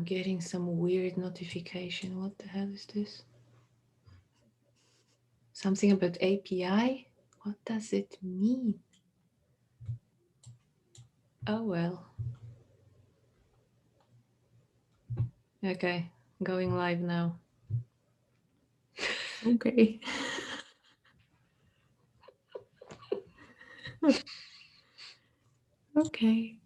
I'm getting some weird notification. What the hell is this? Something about API? What does it mean? Oh well. Okay, going live now. Okay. Okay.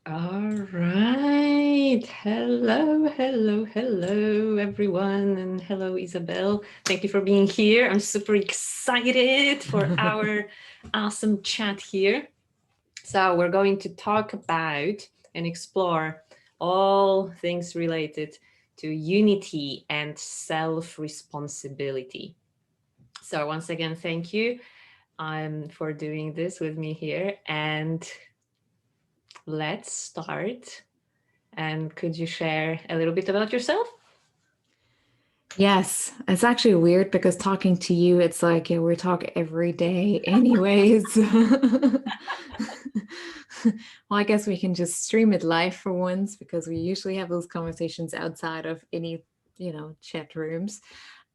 All right. Hello, everyone. And hello, Isabel. Thank you for being here. I'm super excited for our awesome chat here. So, we're going to talk about and explore all things related to unity and self responsibility. So, once again, thank you for doing this with me here. And let's start. And could you share a little bit about yourself? Yes, it's actually weird because talking to you, it's like, yeah, we talk every day anyways. Well, I guess we can just stream it live for once because we usually have those conversations outside of any, chat rooms.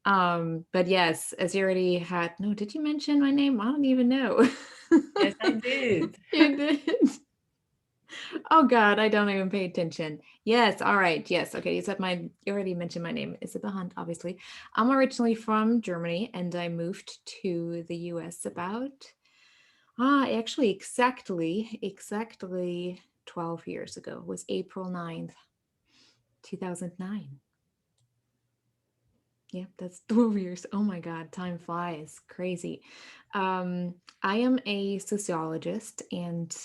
But yes, as you already had, no, did you mention my name? I don't even know. Yes, I did. You did. Oh God, I don't even pay attention. Yes, all right. Yes, okay. You already mentioned my name, Isabel Hunt, obviously. I'm originally from Germany and I moved to the US about actually exactly 12 years ago. It was April 9th, 2009. Yeah, that's 12 years. Oh my God, time flies. Crazy. I am a sociologist, and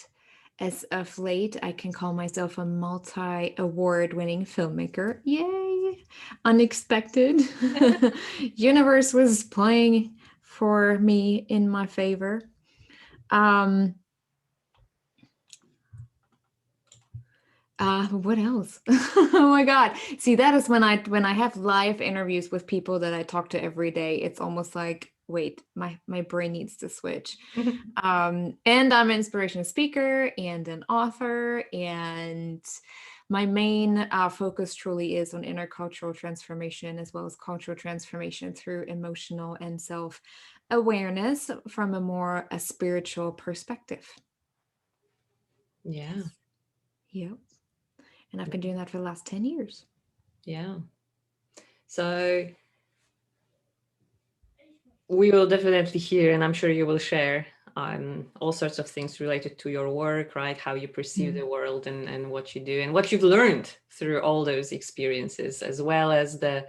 as of late, I can call myself a multi award winning filmmaker. Yay! Unexpected. Universe was playing for me in my favor. Um, what else? Oh my God. See, that is when I have live interviews with people that I talk to every day, it's almost like, wait, my brain needs to switch. And I'm an inspirational speaker and an author, and my main focus truly is on intercultural transformation as well as cultural transformation through emotional and self awareness from a spiritual perspective. Yeah. Yes. Yep. And I've been doing that for the last 10 years. Yeah. So we will definitely hear, and I'm sure you will share all sorts of things related to your work, right? How you perceive Mm. the world and what you do and what you've learned through all those experiences, as well as the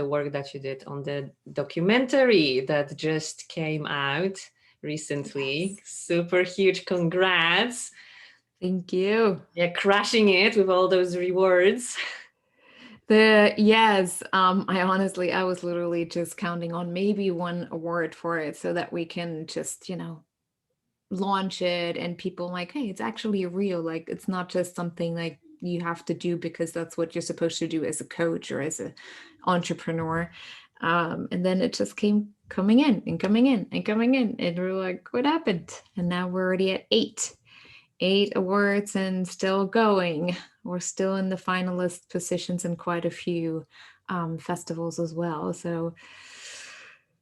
work that you did on the documentary that just came out recently. Yes. Super huge congrats. Thank you. Yeah, crushing it with all those rewards. I was literally just counting on maybe one award for it so that we can just, launch it and people like, hey, it's actually real. Like it's not just something like you have to do because that's what you're supposed to do as a coach or as a entrepreneur. And then it just came coming in and coming in and coming in. And we're like, what happened? And now we're already at eight awards and still going. We're still in the finalist positions in quite a few festivals as well. So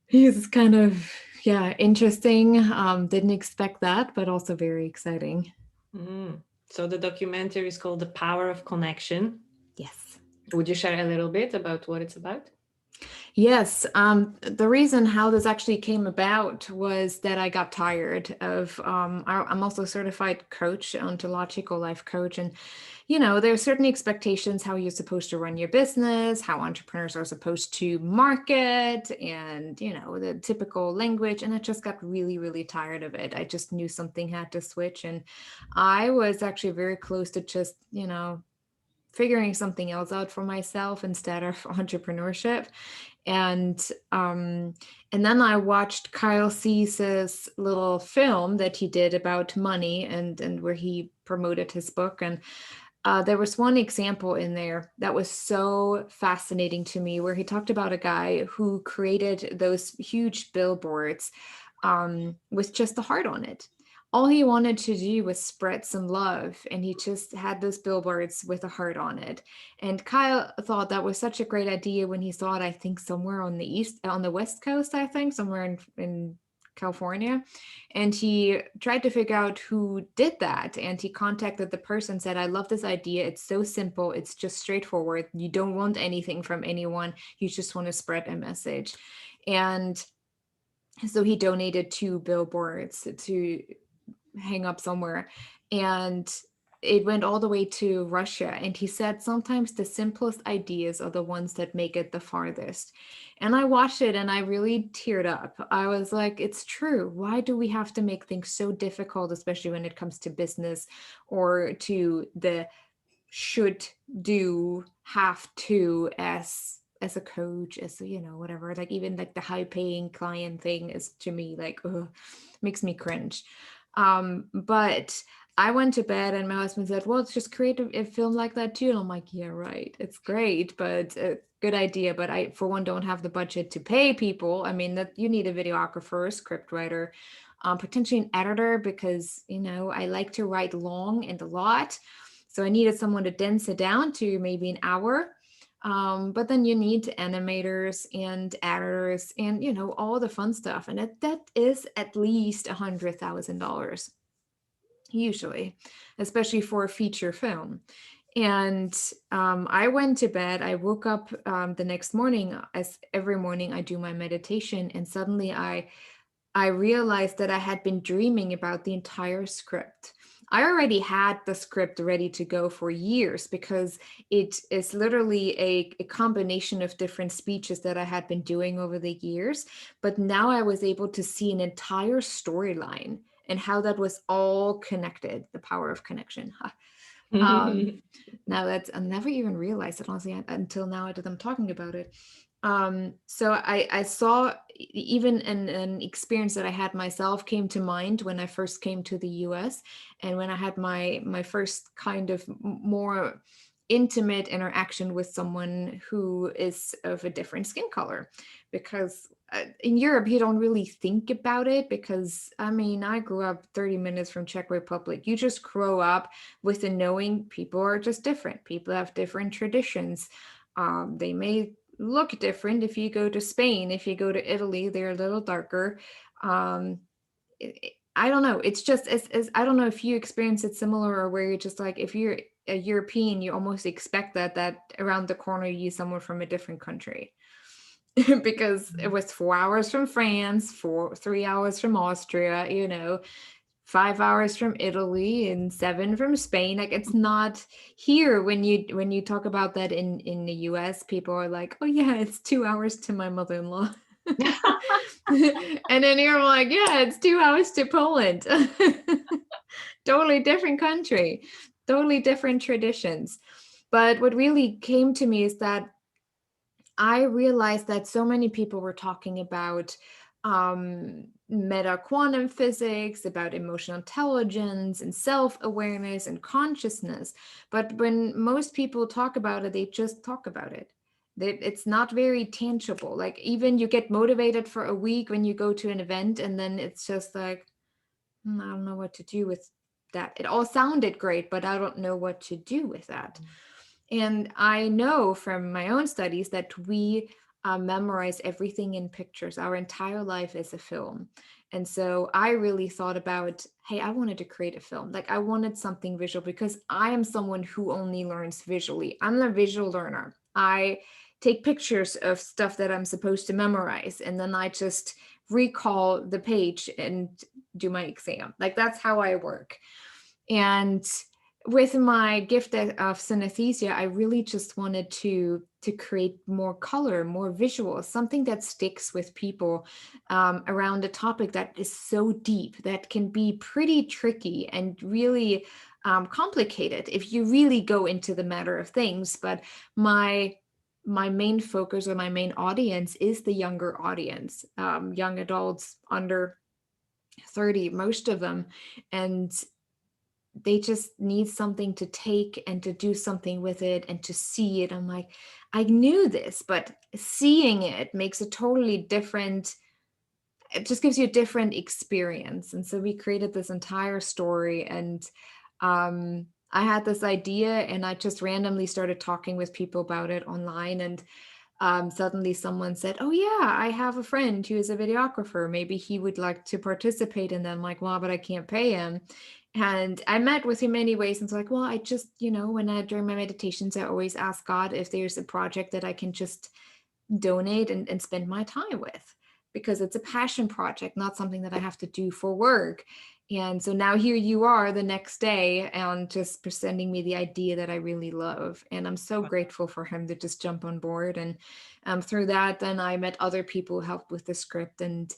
it's kind of, yeah, interesting. Didn't expect that, but also very exciting. Mm. So the documentary is called The Power of Connection. Yes. Would you share a little bit about what it's about? Yes, the reason how this actually came about was that I got tired of. I'm also a certified coach, ontological life coach, and there are certain expectations how you're supposed to run your business, how entrepreneurs are supposed to market, and the typical language. And I just got really, really tired of it. I just knew something had to switch, and I was actually very close to just figuring something else out for myself instead of entrepreneurship. And and then I watched Kyle Cease's little film that he did about money, and where he promoted his book. And there was one example in there that was so fascinating to me, where he talked about a guy who created those huge billboards with just the heart on it. All he wanted to do was spread some love, and he just had those billboards with a heart on it. And Kyle thought that was such a great idea when he saw it, I think somewhere on the West Coast, I think somewhere in California. And he tried to figure out who did that. And he contacted the person, said, I love this idea. It's so simple. It's just straightforward. You don't want anything from anyone. You just want to spread a message. And so he donated 2 billboards to hang up somewhere. And it went all the way to Russia. And he said sometimes the simplest ideas are the ones that make it the farthest. And I watched it and I really teared up. I was like, it's true. Why do we have to make things so difficult, especially when it comes to business or to the should do, have to, as a coach, as whatever, like even like the high paying client thing is to me like, ugh, makes me cringe. But I went to bed and my husband said, well, let's just create a film like that too. And I'm like, yeah, right. It's great, but good idea. But I, for one, don't have the budget to pay people. I mean, that you need a videographer, a script writer, potentially an editor, because, I like to write long and a lot. So I needed someone to dense it down to maybe an hour. But then you need animators and editors and all the fun stuff, and that is at least $100,000 usually, especially for a feature film. And I went to bed. I woke up the next morning, as every morning I do my meditation, and suddenly I realized that I had been dreaming about the entire script. I already had the script ready to go for years, because it is literally a combination of different speeches that I had been doing over the years. But now I was able to see an entire storyline and how that was all connected, the power of connection. Um, Now that's, I never even realized it, honestly, until now that I'm talking about it. So I saw even an experience that I had myself came to mind when I first came to the US, and when I had my first kind of more intimate interaction with someone who is of a different skin color. Because in Europe you don't really think about it, because I mean, I grew up 30 minutes from Czech Republic. You just grow up with the knowing people are just different. People have different traditions. They may look different. If you go to Spain, if you go to Italy, they're a little darker. I don't know. It's just as I don't know if you experience it similar, or where you're just like, if you're a European, you almost expect that around the corner you someone from a different country. Because it was 4 hours from France, 3 hours from Austria, 5 hours from Italy and 7 from Spain. Like, it's not here. When you talk about that in the US, people are like, oh yeah, it's 2 hours to my mother-in-law. And then you're like, yeah, it's 2 hours to Poland. Totally different country, totally different traditions. But what really came to me is that I realized that so many people were talking about meta quantum physics, about emotional intelligence and self awareness and consciousness. But when most people talk about it, they just talk about it. It's not very tangible. Like, even you get motivated for a week when you go to an event, and then it's just like, I don't know what to do with that. It all sounded great, but I don't know what to do with that. And I know from my own studies that we memorize everything in pictures. Our entire life is a film. And so I really thought about, hey, I wanted to create a film. Like, I wanted something visual, because I am someone who only learns visually. I'm a visual learner. I take pictures of stuff that I'm supposed to memorize, and then I just recall the page and do my exam. Like that's how I work. And with my gift of synesthesia, I really just wanted to create more color, more visual, something that sticks with people around a topic that is so deep, that can be pretty tricky and really complicated if you really go into the matter of things. But my main focus, or my main audience, is the younger audience, young adults under 30, most of them. And they just need something to take and to do something with it and to see it. I'm like, I knew this, but seeing it makes a totally different, it just gives you a different experience. And so we created this entire story, and I had this idea, and I just randomly started talking with people about it online. And suddenly someone said, oh yeah, I have a friend who is a videographer, maybe he would like to participate. And then I'm like, well, but I can't pay him. And I met with him anyways, and so like, well, I just, during my meditations, I always ask God if there's a project that I can just donate and spend my time with, because it's a passion project, not something that I have to do for work. And so now here you are the next day and just presenting me the idea that I really love. And I'm so grateful for him to just jump on board. And through that, then I met other people who helped with the script and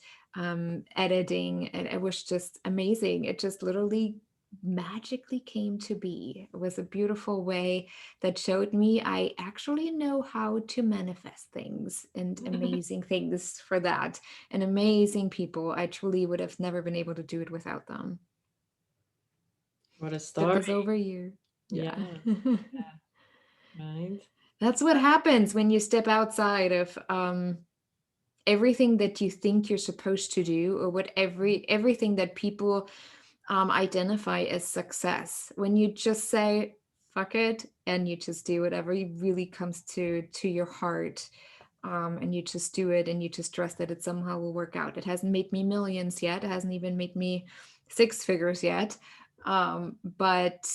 editing. And it was just amazing. It just literally magically came to be. It was a beautiful way that showed me I actually know how to manifest things, and amazing things for that, and amazing people. I truly would have never been able to do it without them. What a Did story. this over you. Yeah. Right. That's what happens when you step outside of everything that you think you're supposed to do, or what everything that people identify as success. When you just say fuck it and you just do whatever really comes to your heart, and you just do it, and you just trust that it somehow will work out. It hasn't made me millions yet. It hasn't even made me six figures yet, but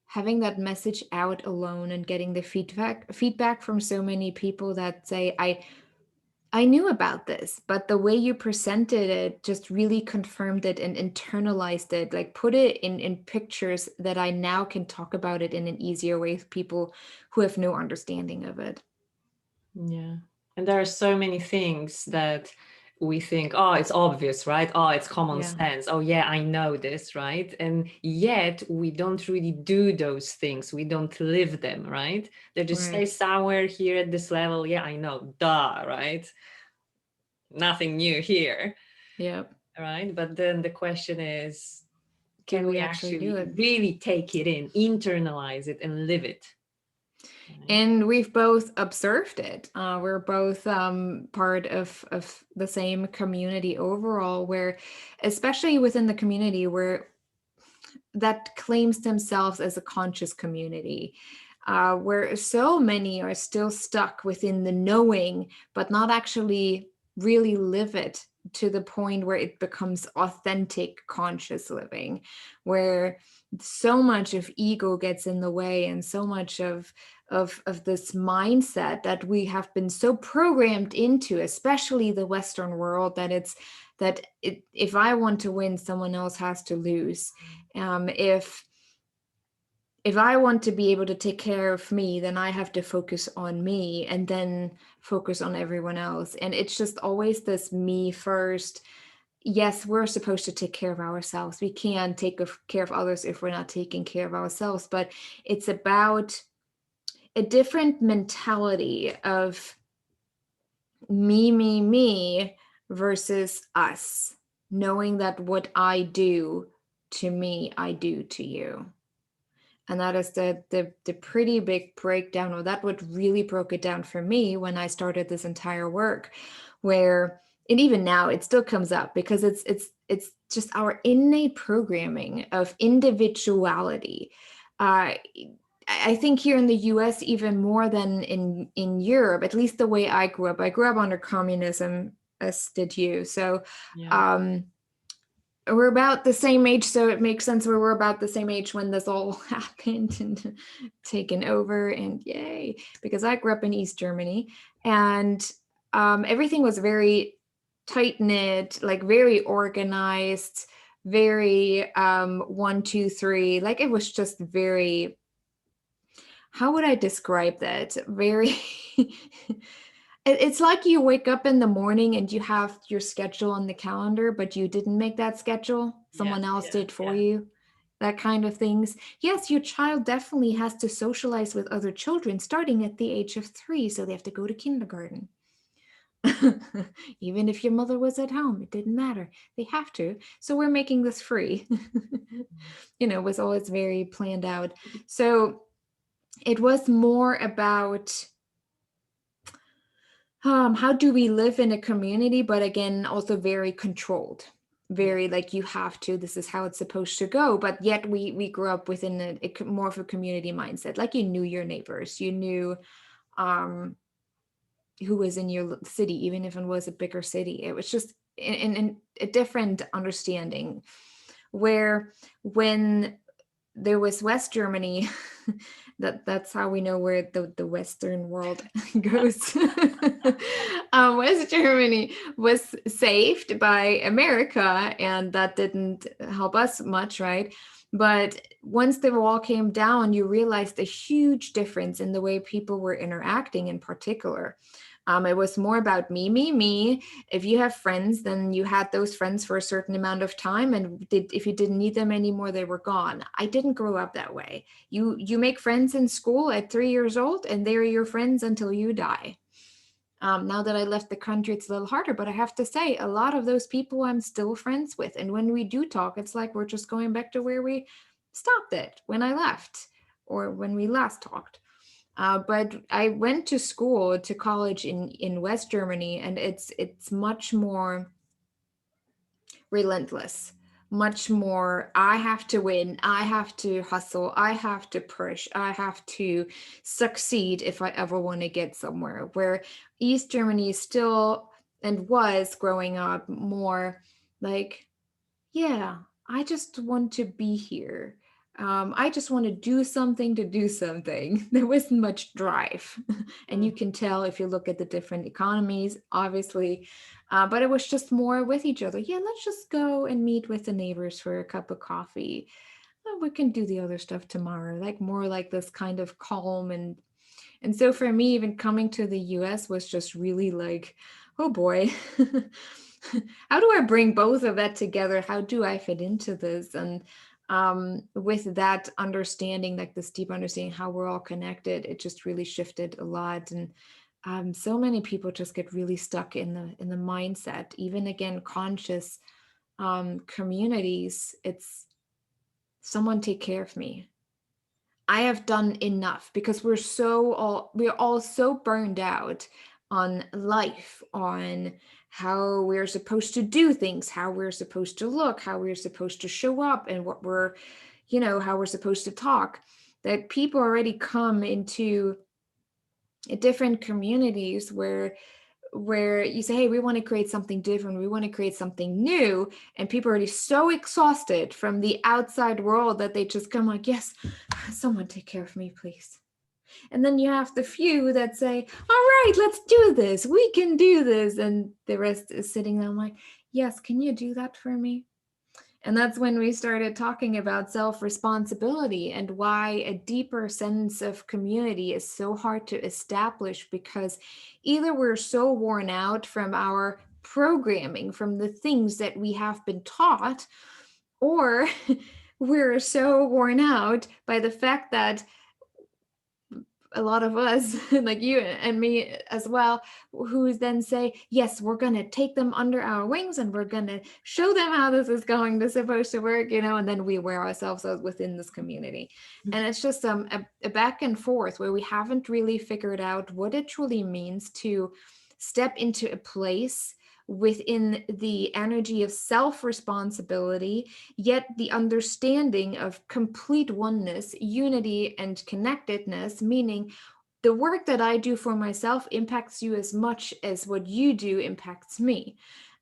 having that message out alone and getting the feedback from so many people that say, I knew about this, but the way you presented it just really confirmed it and internalized it, like put it in pictures that I now can talk about it in an easier way with people who have no understanding of it. Yeah. And there are so many things that we think, oh, it's obvious, right? Oh, it's common sense. Oh, yeah, I know this, right? And yet we don't really do those things. We don't live them, right? They just say somewhere here at this level, yeah, I know, duh, right? Nothing new here. Yep. Right. But then the question is, can we actually do it? really take it in, internalize it, and live it? And we've both observed it. We're both part of the same community overall, where, especially within the community where that claims themselves as a conscious community, where so many are still stuck within the knowing, but not actually really live it to the point where it becomes authentic conscious living, where so much of ego gets in the way, and so much of this mindset that we have been so programmed into, especially the Western world, that if I want to win, someone else has to lose. If I want to be able to take care of me, then I have to focus on me and then focus on everyone else. And it's just always this me first. Yes, we're supposed to take care of ourselves. We can't take care of others if we're not taking care of ourselves. But it's about a different mentality of me versus us, knowing that what I do to me, I do to you. And that is the pretty big breakdown, or that what really broke it down for me when I started this entire work, where, and even now it still comes up, because it's just our innate programming of individuality. I think here in the US, even more than in Europe, at least the way I grew up under communism, as did you. So we're about the same age, so it makes sense where we're about the same age when this all happened and taken over, and yay, because I grew up in East Germany, and everything was very tight-knit, like very organized, very 1, 2, 3, like it was just very, how would I describe that? Very it's like you wake up in the morning and you have your schedule on the calendar, but you didn't make that schedule. Yeah, Someone else yeah, did for yeah. you. That kind of things. Yes, your child definitely has to socialize with other children starting at the age of 3, so they have to go to kindergarten. Even if your mother was at home, it didn't matter. They have to. So we're making this free. It was always very planned out. So it was more about how do we live in a community, but again, also very controlled, Yeah. very like you have to, this is how it's supposed to go, but yet we grew up within more of a community mindset, like you knew your neighbors, you knew um who was in your city, even if it was a bigger city. It was just in a different understanding, where when there was West Germany, that's how we know where the Western world goes. West Germany was saved by America, and that didn't help us much, right? But once the wall came down, you realized a huge difference in the way people were interacting in particular. It was more about me, me, me. If you have friends, then you had those friends for a certain amount of time, and if you didn't need them anymore, they were gone. I didn't grow up that way. You make friends in school at 3 years old, and they're your friends until you die. Now that I left the country, it's a little harder, but I have to say, a lot of those people I'm still friends with. And when we do talk, it's like we're just going back to where we stopped it when I left or when we last talked. But I went to school, to college in West Germany, and it's much more relentless, much more. I have to win, I have to hustle, I have to push, I have to succeed if I ever want to get somewhere. Where East Germany is still, and was growing up, more like, yeah, I just want to be here. I just want to do something to do something. There wasn't much drive. And you Mm. can tell if you look at the different economies, obviously. But it was just more with each other. Yeah, let's just go and meet with the neighbors for a cup of coffee. We can do the other stuff tomorrow. Like more like this kind of calm. And so for me, even coming to the US was just really like, oh boy. How do I bring both of that together? How do I fit into this? And with that understanding, like this deep understanding how we're all connected, it just really shifted a lot. And so many people just get really stuck in the mindset, even again conscious communities. It's someone take care of me. I have done enough, because we're all so burned out on life, on how we're supposed to do things, how we're supposed to look, how we're supposed to show up, and how we're supposed to talk, that people already come into different communities where you say, hey, we want to create something different, we want to create something new, and people are already so exhausted from the outside world that they just come like, yes, someone take care of me, please. And then you have the few that say, all right, let's do this, we can do this, and the rest is sitting there like, yes, can you do that for me? And that's when we started talking about self-responsibility and why a deeper sense of community is so hard to establish, because either we're so worn out from our programming, from the things that we have been taught, or we're so worn out by the fact that a lot of us, like you and me as well, who then say, yes, we're going to take them under our wings and we're going to show them how this is going to supposed to work, and then we wear ourselves out within this community. And it's just a back and forth where we haven't really figured out what it truly means to step into a place within the energy of self-responsibility, yet the understanding of complete oneness, unity, and connectedness, meaning the work that I do for myself impacts you as much as what you do impacts me.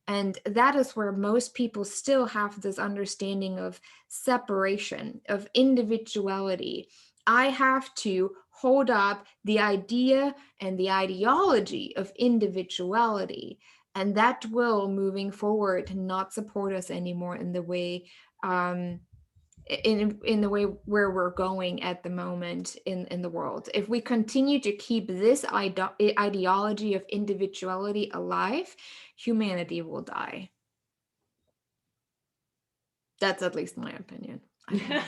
And that is where most people still have this understanding of separation, of individuality. I have to hold up the idea and the ideology of individuality. And that will, moving forward, not support us anymore in the way in the way where we're going at the moment in the world. If we continue to keep this ideology of individuality alive, humanity will die. That's at least my opinion. I don't know.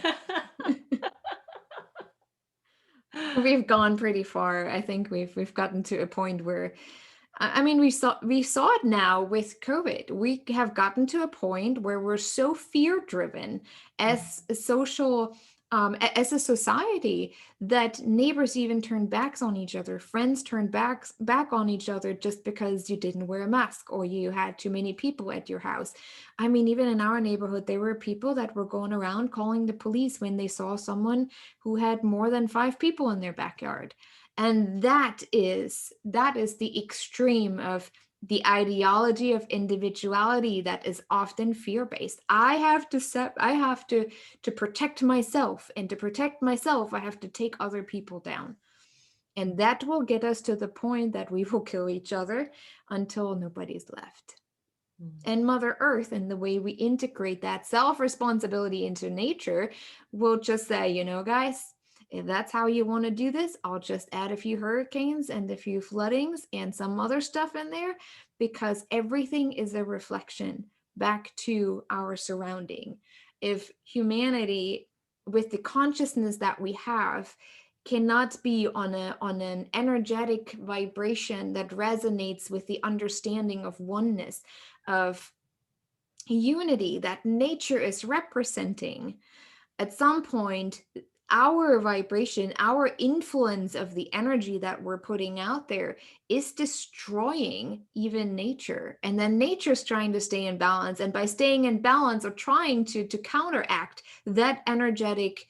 We've gone pretty far. I think we've gotten to a point where, I mean, we saw it now with COVID. We have gotten to a point where we're so fear driven as a social, as a society, that neighbors even turn backs on each other. Friends turn back on each other just because you didn't wear a mask or you had too many people at your house. I mean, even in our neighborhood, there were people that were going around calling the police when they saw someone who had more than 5 people in their backyard. And that is the extreme of the ideology of individuality that is often fear-based. I have to protect myself, and to protect myself I have to take other people down. And that will get us to the point that we will kill each other until nobody's left. And Mother Earth, and the way we integrate that self-responsibility into nature, will just say, you know, guys, if that's how you want to do this, I'll just add a few hurricanes and a few floodings and some other stuff in there, because everything is a reflection back to our surrounding. If humanity, with the consciousness that we have, cannot be on an energetic vibration that resonates with the understanding of oneness, of unity that nature is representing, at some point our vibration, our influence of the energy that we're putting out there is destroying even nature. And then nature's trying to stay in balance, and by staying in balance or trying to counteract that energetic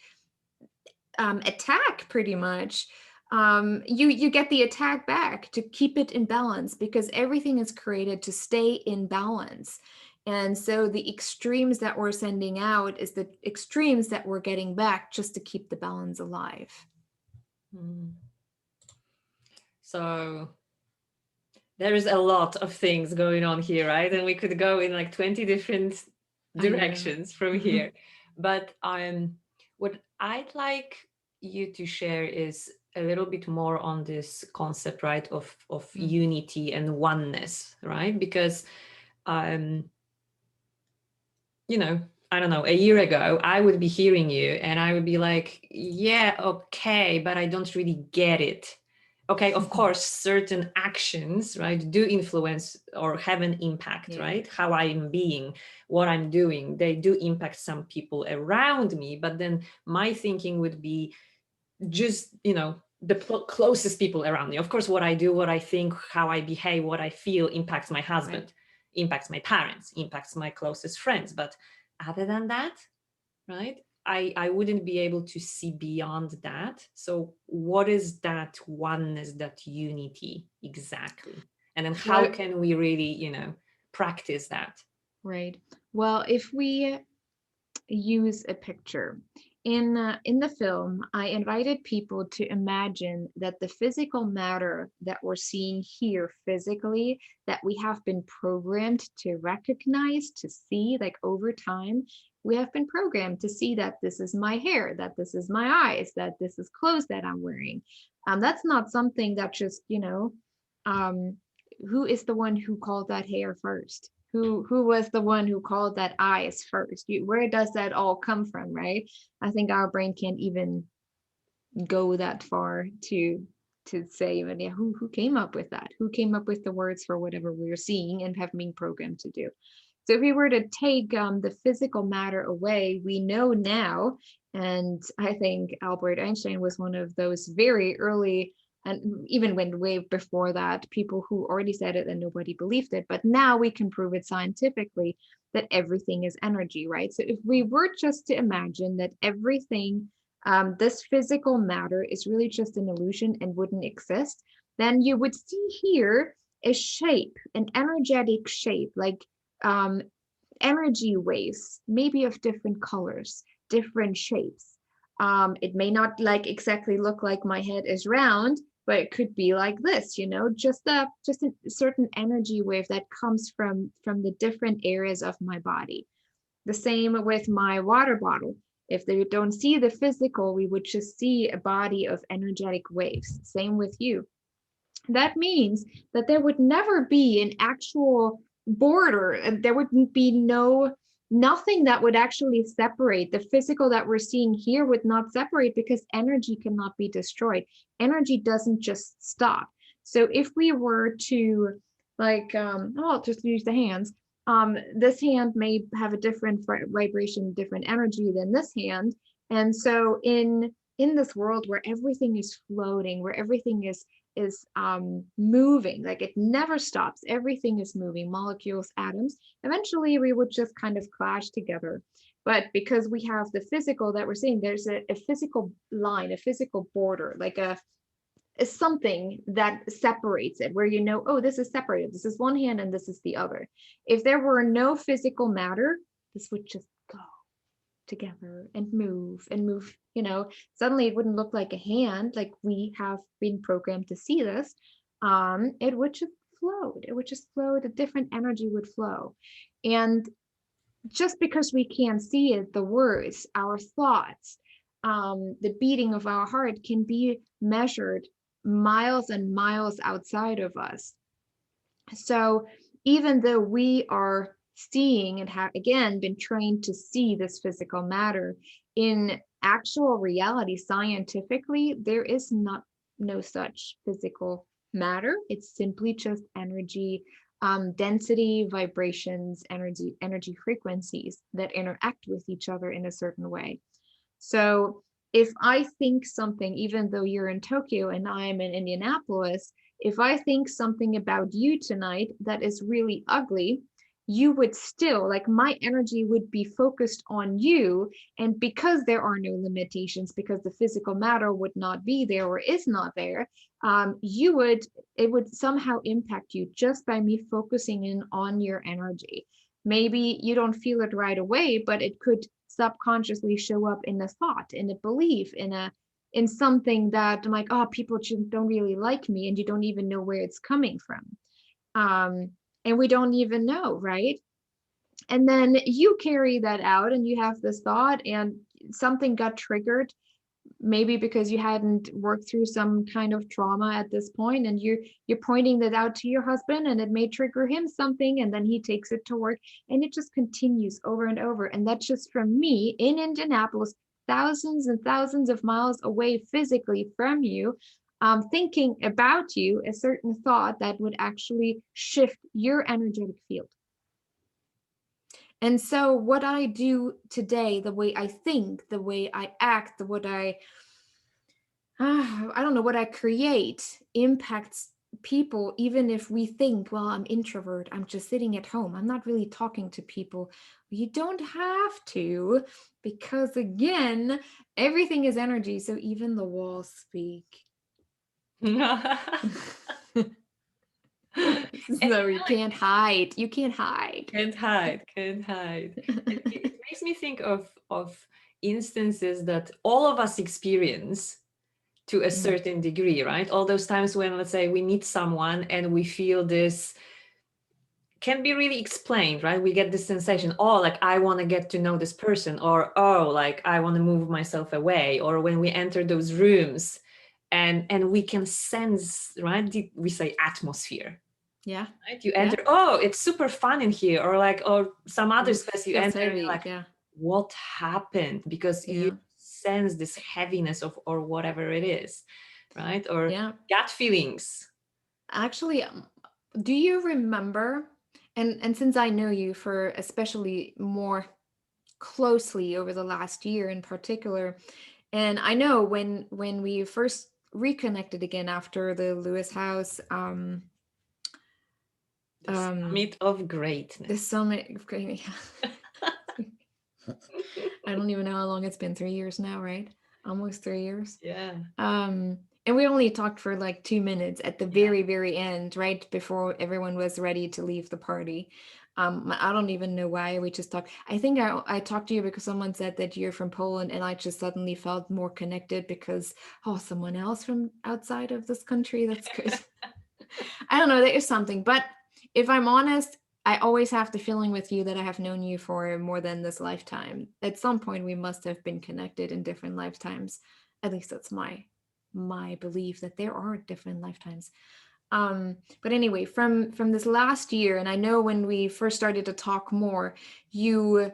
attack, pretty much, you get the attack back to keep it in balance, because everything is created to stay in balance. And so the extremes that we're sending out is the extremes that we're getting back, just to keep the balance alive. So there is a lot of things going on here, right? And we could go in like 20 different directions from here. But what I'd like you to share is a little bit more on this concept, right, of unity and oneness, right? Because you know, I don't know, a year ago, I would be hearing you and I would be like, yeah, okay, but I don't really get it. Okay, of course, certain actions, right, do influence or have an impact, right? How I'm being, what I'm doing, they do impact some people around me. But then my thinking would be just, you know, the closest people around me. Of course, what I do, what I think, how I behave, what I feel impacts my husband, impacts my parents, impacts my closest friends. But other than that, right, I wouldn't be able to see beyond that. So what is that oneness, that unity exactly? And then how can we really, you know, practice that? Right. Well, if we use a picture, in the film, I invited people to imagine that the physical matter that we're seeing here physically, that we have been programmed to recognize, to see, like over time, we have been programmed to see that this is my hair, that this is my eyes, that this is clothes that I'm wearing. That's not something that just, you know, who is the one who called that hair first? Who was the one who called that eyes first? Where does that all come from, right? I think our brain can't even go that far to say, but yeah, who came up with that? Who came up with the words for whatever we're seeing and have been programmed to do? So if we were to take the physical matter away, we know now, and I think Albert Einstein was one of those very early, and even went way before that, people who already said it and nobody believed it. But now we can prove it scientifically that everything is energy, right? So if we were just to imagine that everything, this physical matter is really just an illusion and wouldn't exist, then you would see here a shape, an energetic shape, like um, energy waves, maybe of different colors, different shapes. It may not like exactly look like my head is round, but it could be like this, just a certain energy wave that comes from the different areas of my body. The same with my water bottle. If they don't see the physical, we would just see a body of energetic waves. Same with you. That means that there would never be an actual border, and there would be nothing that would actually separate. The physical that we're seeing here would not separate because energy cannot be destroyed. Energy doesn't just stop. So if we were to I'll just use the hands. This hand may have a different vibration, different energy than this hand. And so in this world where everything is floating, where everything is moving, like it never stops, everything is moving, molecules, atoms, eventually we would just kind of clash together. But because we have the physical that we're seeing, there's a physical line, a physical border, like a something that separates it, where oh, this is separated, this is one hand and this is the other. If there were no physical matter, this would just go together and move. Suddenly it wouldn't look like a hand, like we have been programmed to see this. It would just float, a different energy would flow. And just because we can't see it, the words, our thoughts, the beating of our heart can be measured miles and miles outside of us. So even though we are seeing and have again been trained to see this physical matter, in actual reality, scientifically, there is no such physical matter. It's simply just energy, density, vibrations, energy frequencies that interact with each other in a certain way. So if I think something, even though you're in Tokyo and I'm in Indianapolis, if I think something about you tonight that is really ugly, you would still, like, my energy would be focused on you. And because there are no limitations, because the physical matter would not be there or is not there, it would somehow impact you just by me focusing in on your energy. Maybe you don't feel it right away, but it could subconsciously show up in a thought, in a belief, in something that I'm like, oh, people don't really like me, and you don't even know where it's coming from. And we don't even know, right? And then you carry that out and you have this thought and something got triggered, maybe because you hadn't worked through some kind of trauma at this point, and you're pointing that out to your husband, and it may trigger him something, and then he takes it to work, and it just continues over and over. And that's just from me in Indianapolis, thousands and thousands of miles away physically from you, thinking about you a certain thought that would actually shift your energetic field. And so what I do today, the way I think, the way I act, I don't know, what I create impacts people, even if we think, well, I'm introvert, I'm just sitting at home, I'm not really talking to people. You don't have to, because again, everything is energy. So even the walls speak. So you can't hide. You can't hide. Can't hide. It makes me think of instances that all of us experience to a certain degree, right? All those times when, let's say, we meet someone and we feel this can be really explained, right? We get this sensation, oh, like I want to get to know this person, or oh, like I want to move myself away. Or when we enter those rooms and we can sense, right? We say atmosphere. Yeah. Right? You enter, oh, it's super fun in here. Or like, or some other space you enter, heavy, like, what happened? Because you sense this heaviness of, or whatever it is, right? Or gut feelings. Actually, do you remember, and since I know you for especially more closely over the last year in particular, and I know when we first reconnected again after the Lewis House the summit of greatness. The summit of greatness. I don't even know how long it's been. 3 years now, right? Almost 3 years. Yeah. And we only talked for like 2 minutes at the very, very end, right before everyone was ready to leave the party. I don't even know why we just talked. I think I talked to you because someone said that you're from Poland, and I just suddenly felt more connected because, oh, someone else from outside of this country. That's good. I don't know. There is something, but if I'm honest, I always have the feeling with you that I have known you for more than this lifetime. At some point, we must have been connected in different lifetimes. At least that's my belief that there are different lifetimes. But anyway, from this last year, and I know when we first started to talk more, you,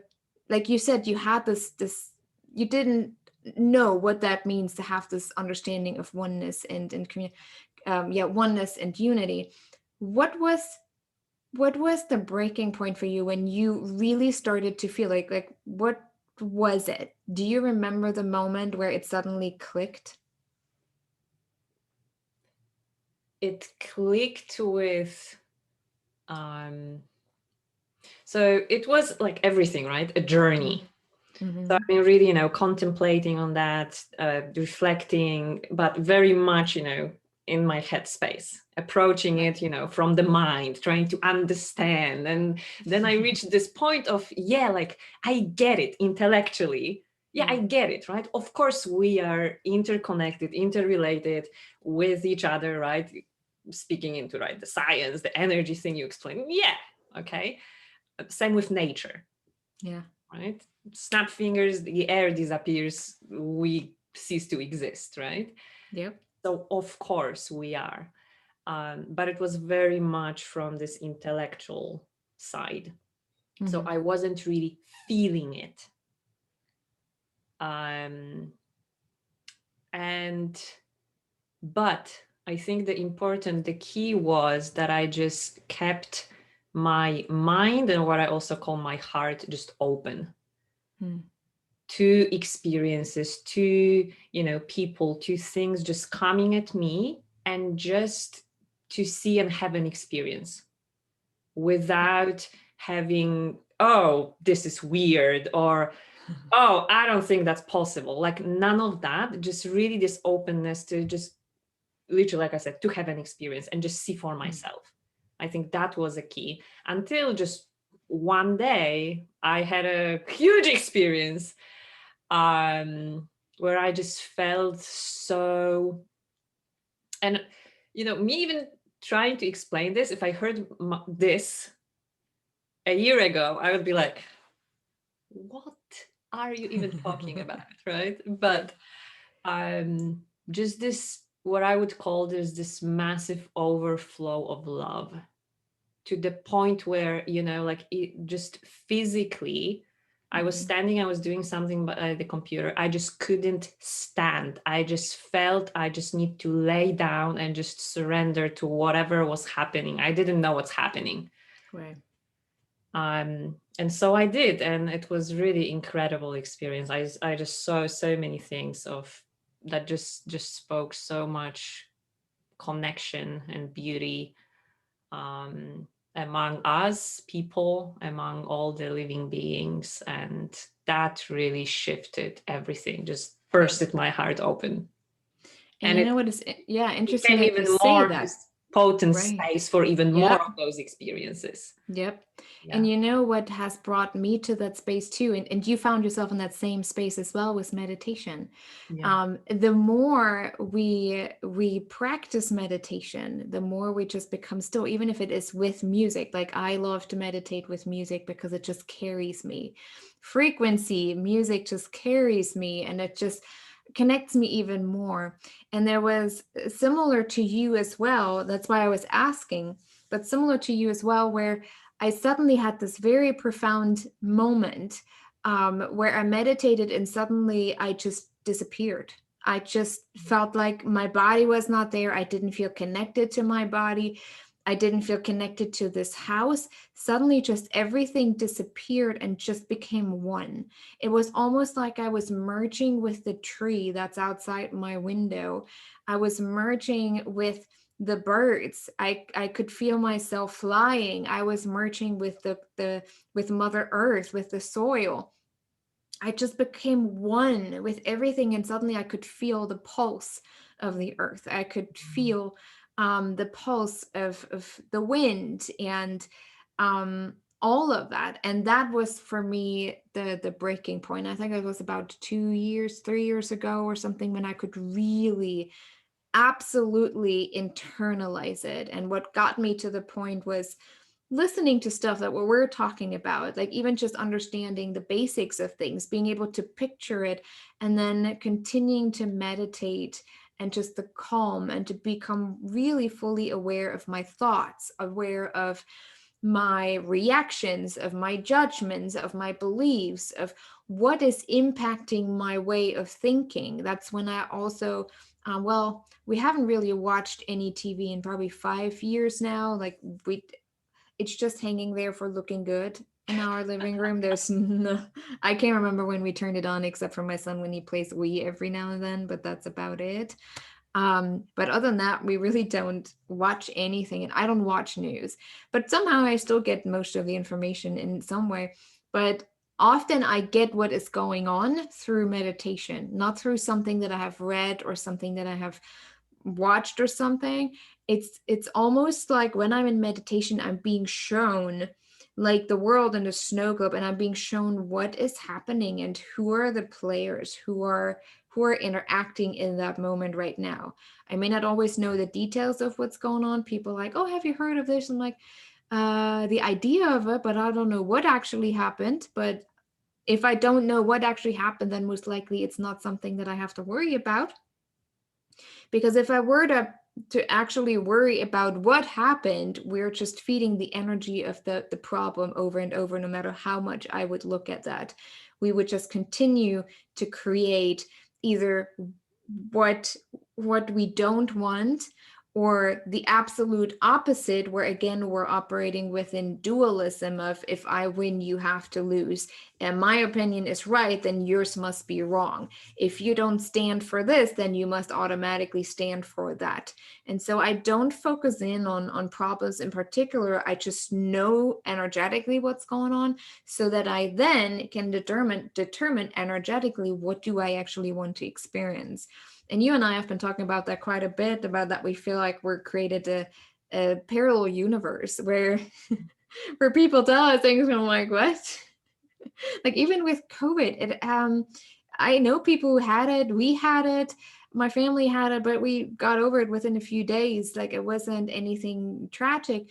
like you said, you had this you didn't know what that means to have this understanding of oneness and community, yeah, oneness and unity. What was what was the breaking point for you when you really started to feel like what was it? Do you remember the moment where it suddenly clicked? It clicked with so it was like everything, right? A journey. So I've Mm-hmm. been really, contemplating on that, reflecting, but very much, in my headspace, approaching it, from the mind, trying to understand. And then I reached this point of, yeah, like I get it intellectually. Yeah, I get it, right? Of course, we are interconnected, interrelated with each other, right? Speaking into, right, the science, the energy thing you explained. Yeah, okay. Same with nature, Yeah. right? Snap fingers, the air disappears, we cease to exist, right? Yep. So of course we are, but it was very much from this intellectual side. So Mm-hmm. I wasn't really feeling it, um, and but I think the key was that I just kept my mind and what I also call my heart just open Mm-hmm. to experiences, to people, to things just coming at me, and just to see and have an experience without having, oh, this is weird, or oh, I don't think that's possible. Like none of that, just really this openness to just literally, like I said, to have an experience and just see for myself. I think that was a key, until just one day I had a huge experience, where I just felt so, and me even trying to explain this, if I heard this a year ago, I would be like, what are you even talking about, right? But just this, what I would call this massive overflow of love, to the point where like it just physically, I was Mm-hmm. standing, I was doing something by the computer, I just couldn't stand, I just felt I just need to lay down and just surrender to whatever was happening. I didn't know what's happening, Right. and so I did, and it was really incredible experience. I just saw so many things of that, just spoke so much connection and beauty, um, among us people, among all the living beings. And that really shifted everything, just bursted my heart open. And And you it know what is, yeah, interesting became that you even say more that. this potent Right. space for even more Yep. of those experiences. Yep. And Yeah. you know what has brought me to that space too, and you found yourself in that same space as well, was meditation. Yeah. The more we practice meditation, the more we just become still, even if it is with music. Like I love to meditate with music because it just carries me. Frequency, music just carries me, and it just connects me even more. And there was similar to you as well. That's why I was asking, but similar to you as well, where I suddenly had this very profound moment, where I meditated and suddenly I just disappeared. I just felt like my body was not there. I didn't feel connected to my body. I didn't feel connected to this house. Suddenly, just everything disappeared and just became one. It was almost like I was merging with the tree that's outside my window. I was merging with the birds. I could feel myself flying. I was merging with the with Mother Earth, with the soil. I just became one with everything, and suddenly I could feel the pulse of the earth. I could feel the pulse of the wind, and all of that. And that was for me the breaking point. I think it was about 2 years, 3 years ago or something, when I could really absolutely internalize it. And what got me to the point was listening to stuff that what we're talking about, like even just understanding the basics of things, being able to picture it, and then continuing to meditate and just the calm, and to become really fully aware of my thoughts, aware of my reactions, of my judgments, of my beliefs, of what is impacting my way of thinking. That's when I also, well, we haven't really watched any TV in probably 5 years now. Like it's just hanging there for looking good in our living room. There's no, I can't remember when we turned it on, except for my son when he plays Wii every now and then, but that's about it. But other than that, we really don't watch anything, and I don't watch news. But somehow I still get most of the information in some way. But often I get what is going on through meditation, not through something that I have read or something that I have watched or something. It's almost like when I'm in meditation, I'm being shown like the world in a snow globe, and I'm being shown what is happening and who are the players who are interacting in that moment right now. I may not always know the details of what's going on. People are like, oh, have you heard of this? I'm like, the idea of it, but I don't know what actually happened. But if I don't know what actually happened, then most likely it's not something that I have to worry about. Because if I were to actually worry about what happened, we're just feeding the energy of the problem over and over, no matter how much I would look at that. We would just continue to create either what what we don't want, or the absolute opposite, where again we're operating within dualism of, if I win you have to lose, and my opinion is right, then yours must be wrong. If you don't stand for this, then you must automatically stand for that. And so I don't focus in on problems in particular. I just know energetically what's going on, so that I then can determine energetically, what do I actually want to experience. And you and I have been talking about that quite a bit, about that we feel like we're created a parallel universe where where people tell us things, and I'm like, what? Like even with COVID, I know people who had it, we had it, my family had it, but we got over it within a few days. Like it wasn't anything tragic,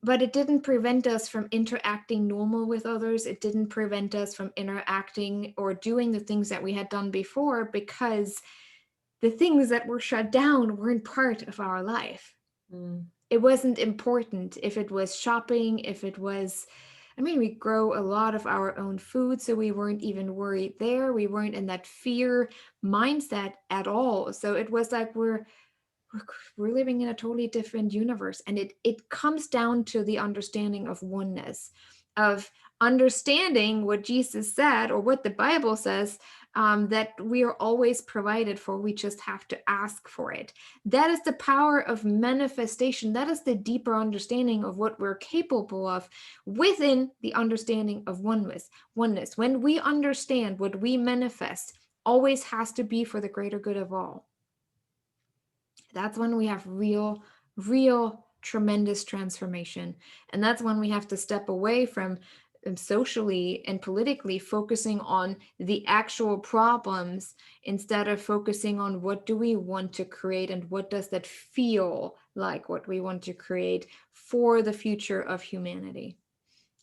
but it didn't prevent us from interacting normal with others. It didn't prevent us from interacting or doing the things that we had done before, because the things that were shut down weren't part of our life. It wasn't important if it was shopping, if it was, I mean, we grow a lot of our own food, so we weren't even worried there. We weren't in that fear mindset at all. So it was like we're, we're living in a totally different universe. And it comes down to the understanding of oneness, of understanding what Jesus said, or what the Bible says, that we are always provided for. We just have to ask for it. That is the power of manifestation. That is the deeper understanding of what we're capable of within the understanding of oneness. When we understand what we manifest always has to be for the greater good of all, that's when we have real tremendous transformation. And that's when we have to step away from socially and politically focusing on the actual problems, instead of focusing on what do we want to create, and what does that feel like, what we want to create for the future of humanity.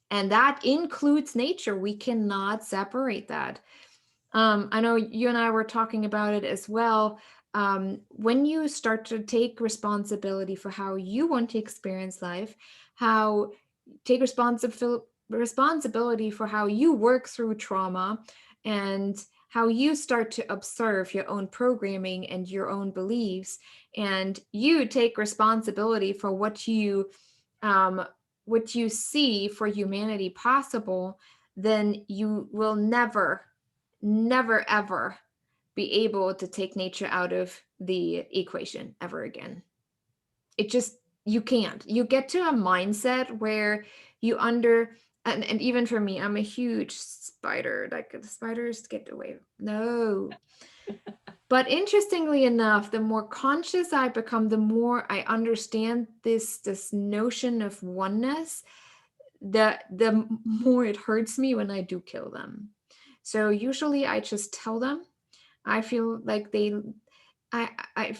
And that includes nature. We cannot separate that. I know you and I were talking about it as well. When you start to take responsibility for how you want to experience life, how take responsibility for how you work through trauma, and how you start to observe your own programming and your own beliefs, and you take responsibility for what you see for humanity possible, then you will never ever be able to take nature out of the equation ever again. It just, you can't. You get to a mindset where you and even for me, I'm a huge spider, like the spiders get away. No. But interestingly enough, the more conscious I become, the more I understand this notion of oneness, the more it hurts me when I do kill them. So usually I just tell them. I feel like I I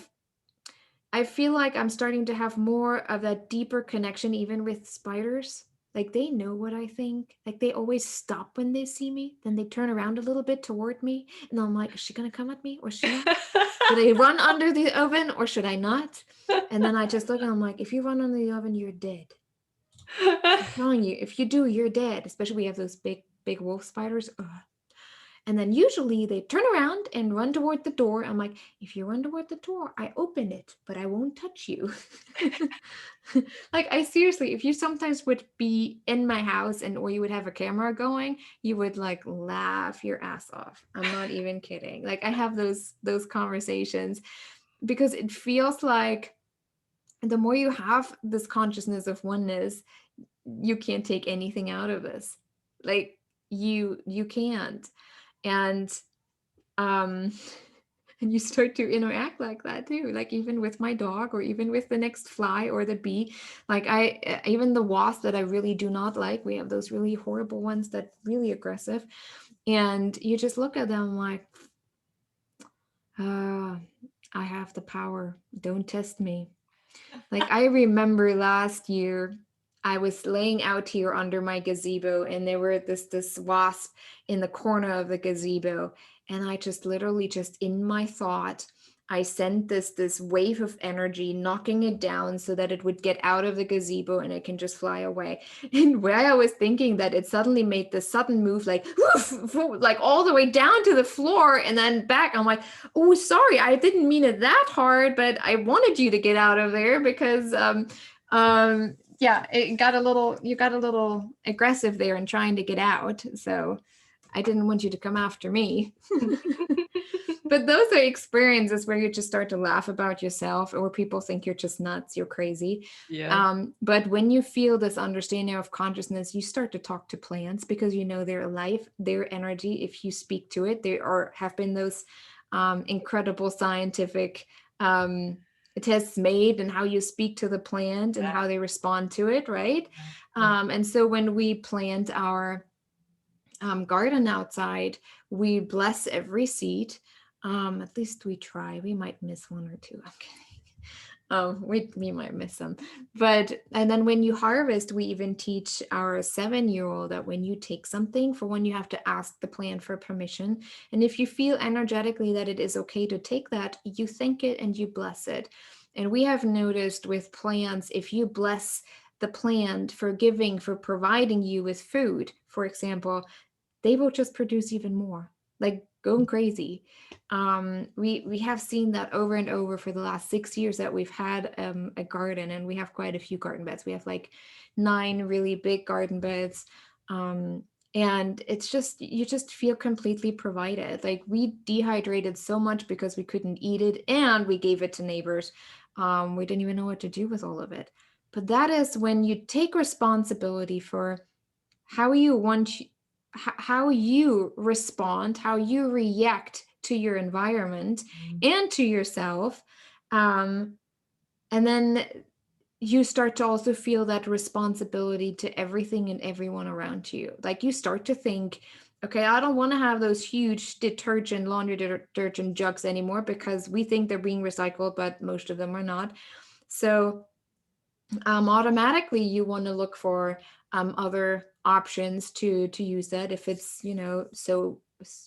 I feel like I'm starting to have more of that deeper connection even with spiders. Like they know what I think. Like they always stop when they see me. Then they turn around a little bit toward me. And I'm like, is she going to come at me or is she not? Should I run under the oven or should I not? And then I just look and I'm like, if you run under the oven, you're dead. I'm telling you, if you do, you're dead. Especially we have those big wolf spiders. Ugh. And then usually they turn around and run toward the door. I'm like, if you run toward the door, I open it, but I won't touch you. Like I seriously, if you sometimes would be in my house and or you would have a camera going, you would like laugh your ass off. I'm not even kidding. Like I have those conversations because it feels like the more you have this consciousness of oneness, you can't take anything out of this. Like you can't. And um and you start to interact like that too, like even with my dog or even with the next fly or the bee. Like I even the wasp that I really do not like, we have those really horrible ones that really aggressive, and you just look at them like, uh I have the power, don't test me. Like I remember last year I was laying out here under my gazebo and there were this wasp in the corner of the gazebo, and I just literally just in my thought I sent this wave of energy knocking it down so that it would get out of the gazebo and it can just fly away. And where I was thinking that it suddenly made this sudden move like woof, woof, like all the way down to the floor and then back. I'm like, oh, sorry, I didn't mean it that hard, but I wanted you to get out of there because yeah, it got a little, you got a little aggressive there in trying to get out. So I didn't want you to come after me. But those are experiences where you just start to laugh about yourself, or people think you're just nuts, you're crazy. Yeah. But when you feel this understanding of consciousness, you start to talk to plants because you know their life, their energy. If you speak to it, there are have been those incredible scientific tests made and how you speak to the plant and how they respond to it, right? And so when we plant our garden outside, we bless every seed. At least we try. We might miss one or two. I'm kidding. We might miss them. But and then when you harvest, we even teach our 7-year-old that when you take something, for one, you have to ask the plant for permission. And if you feel energetically that it is okay to take that, you thank it and you bless it. And we have noticed with plants, if you bless the plant for giving, for providing you with food, for example, they will just produce even more, like going crazy. We have seen that over and over for the last 6 years that we've had a garden, and we have quite a few garden beds. We have like 9 really big garden beds. And it's just, you just feel completely provided. Like we dehydrated so much because we couldn't eat it, and we gave it to neighbors. We didn't even know what to do with all of it. But that is when you take responsibility for how you want, how you respond, how you react to your environment and to yourself. And then you start to also feel that responsibility to everything and everyone around you. Like you start to think, okay, I don't want to have those huge detergent, laundry detergent jugs anymore because we think they're being recycled, but most of them are not. So automatically you want to look for other options to use that. If it's, so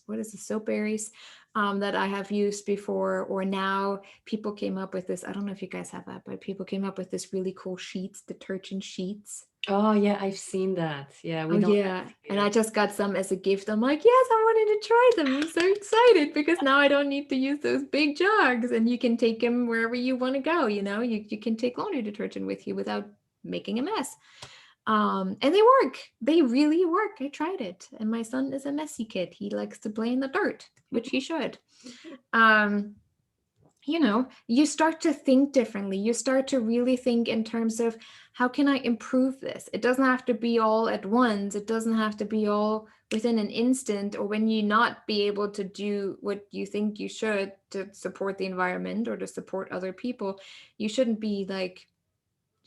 what is the soap berries that I have used before, or now people came up with this, I don't know if you guys have that, but people came up with this really cool sheets, detergent sheets. Oh yeah, I've seen that. Yeah, we Oh don't have yeah, it and I here. just got some as a gift. I'm like, yes, I wanted to try them. I'm so excited because now I don't need to use those big jugs, and you can take them wherever you want to go. You can take laundry detergent with you without making a mess. And they work. They really work. I tried it, and my son is a messy kid. He likes to play in the dirt, which he should. Um, you start to think differently. You start to really think in terms of, how can I improve this? It doesn't have to be all at once. It doesn't have to be all within an instant, or when you not be able to do what you think you should to support the environment or to support other people. You shouldn't be like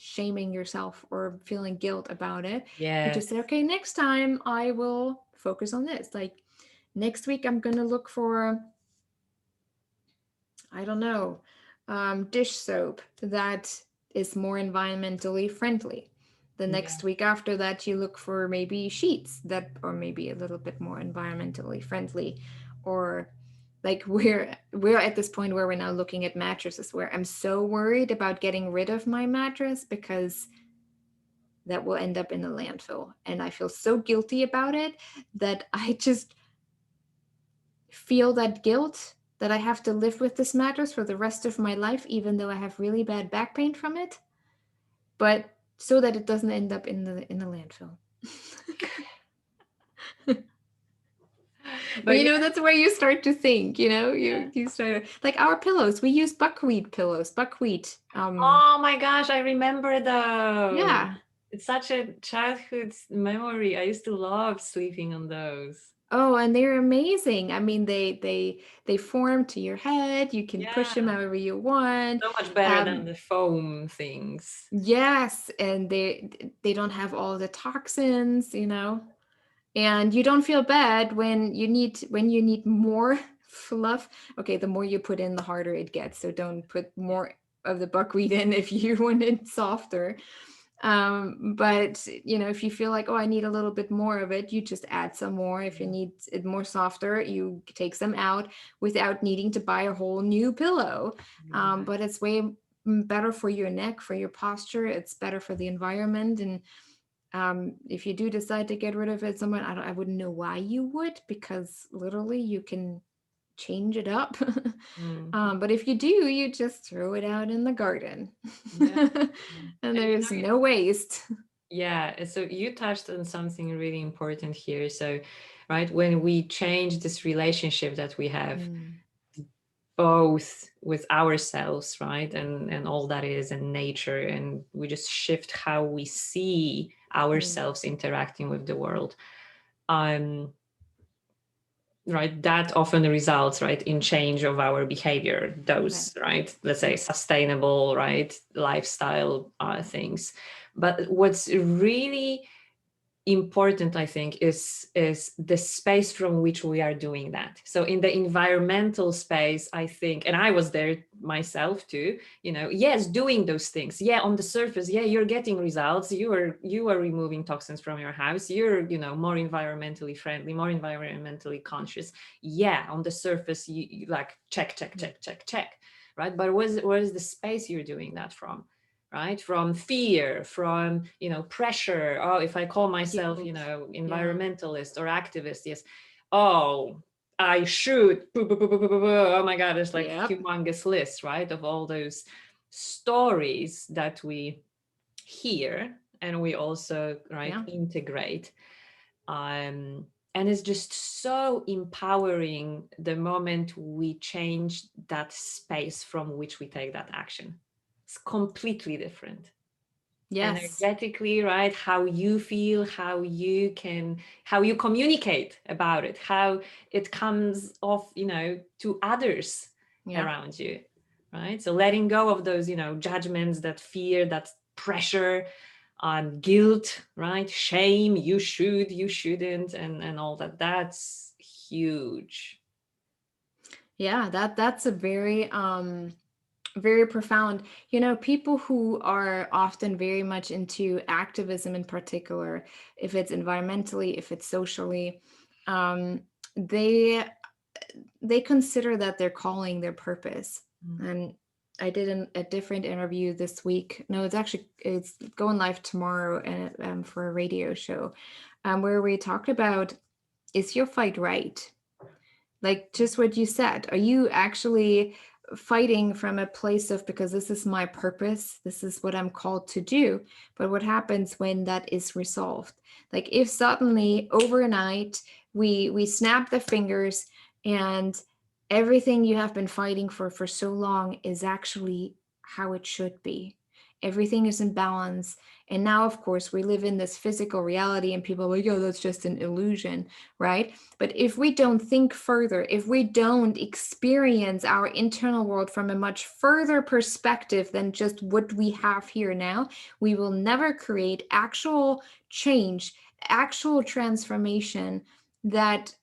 shaming yourself or feeling guilt about it. You just say, Yes. okay, next time I will focus on this. Like next week, I'm going to look for, I don't know, dish soap that is more environmentally friendly. The Yeah. next week after that, you look for maybe sheets that are maybe a little bit more environmentally friendly, or like we're at this point where we're now looking at mattresses where I'm so worried about getting rid of my mattress because that will end up in the landfill, and I feel so guilty about it that I just feel that guilt that I have to live with this mattress for the rest of my life, even though I have really bad back pain from it, but so that it doesn't end up in the landfill. But But yeah. that's where you start to think, Yeah. you start like our pillows. We use buckwheat pillows, buckwheat. Oh my gosh, I remember those. Yeah. It's such a childhood memory. I used to love sleeping on those. Oh, and they're amazing. I mean, they form to your head. You can push them Yeah. however you want. So much better than Um, the foam things. yes, and they don't have all the toxins. And you don't feel bad when you need more fluff. Okay, the more you put in, the harder it gets. So don't put more of the buckwheat in if you want it softer. But if you feel like, oh, I need a little bit more of it, you just add some more. If you Yeah. need it more softer, you take some out without needing to buy a whole new pillow. Yeah. But it's way better for your neck, for your posture. It's better for the environment. And if you do decide to get rid of it, someone I wouldn't know why you would, because literally you can change it up. Mm. But if you do, you just throw it out in the garden, Yeah. and And there's no waste. yeah, so you touched on something really important here. So, right, when we change this relationship that we have Mm, both with ourselves, right, and all that is in nature, and we just shift how we see mm, ourselves interacting with the world. Um, right, that often results, right, in change of our behavior, right. those, right, let's say Yeah. sustainable, right, lifestyle things. But what's really important, I think, is the space from which we are doing that. So in the environmental space, I think, and I was there myself too, yes, doing those things, yeah, on the surface, yeah, you're getting results, you are removing toxins from your house, you're more environmentally friendly, more environmentally conscious, yeah, on the surface, you like check check Mm. check check check, right? But where's the space you're doing that from? Right, from fear, from pressure. Oh, if I call myself Guilt. Yeah. environmentalist or activist, yes, oh, I should, oh my god, there's like Yep. humongous list, right, of all those stories that we hear and we also, right, Yeah. integrate. And it's just so empowering the moment we change that space from which we take that action. It's completely different Yes. energetically, right? How you feel, how you communicate about it, how it comes off, to others Yeah. around you, right? So letting go of those, judgments, that fear, that pressure, guilt, right? Shame, you should, you shouldn't, and all that. That's huge. Yeah. That's a very profound. People who are often very much into activism in particular, if it's environmentally, if it's socially, um, they they consider that they're calling their purpose. Mm. And I did a different interview this week. No, it's going live tomorrow, and for a radio show, where we talked about, is your fight right? Like just what you said. Are you actually fighting from a place of, because this is my purpose, this is what I'm called to do? But what happens when that is resolved? Like if suddenly overnight we snap the fingers, and everything you have been fighting for so long is actually how it should be. everything is in balance. And now, of course, we live in this physical reality and people are like, oh, that's just an illusion, right? But if we don't think further, if we don't experience our internal world from a much further perspective than just what we have here now, we will never create actual change, actual transformation that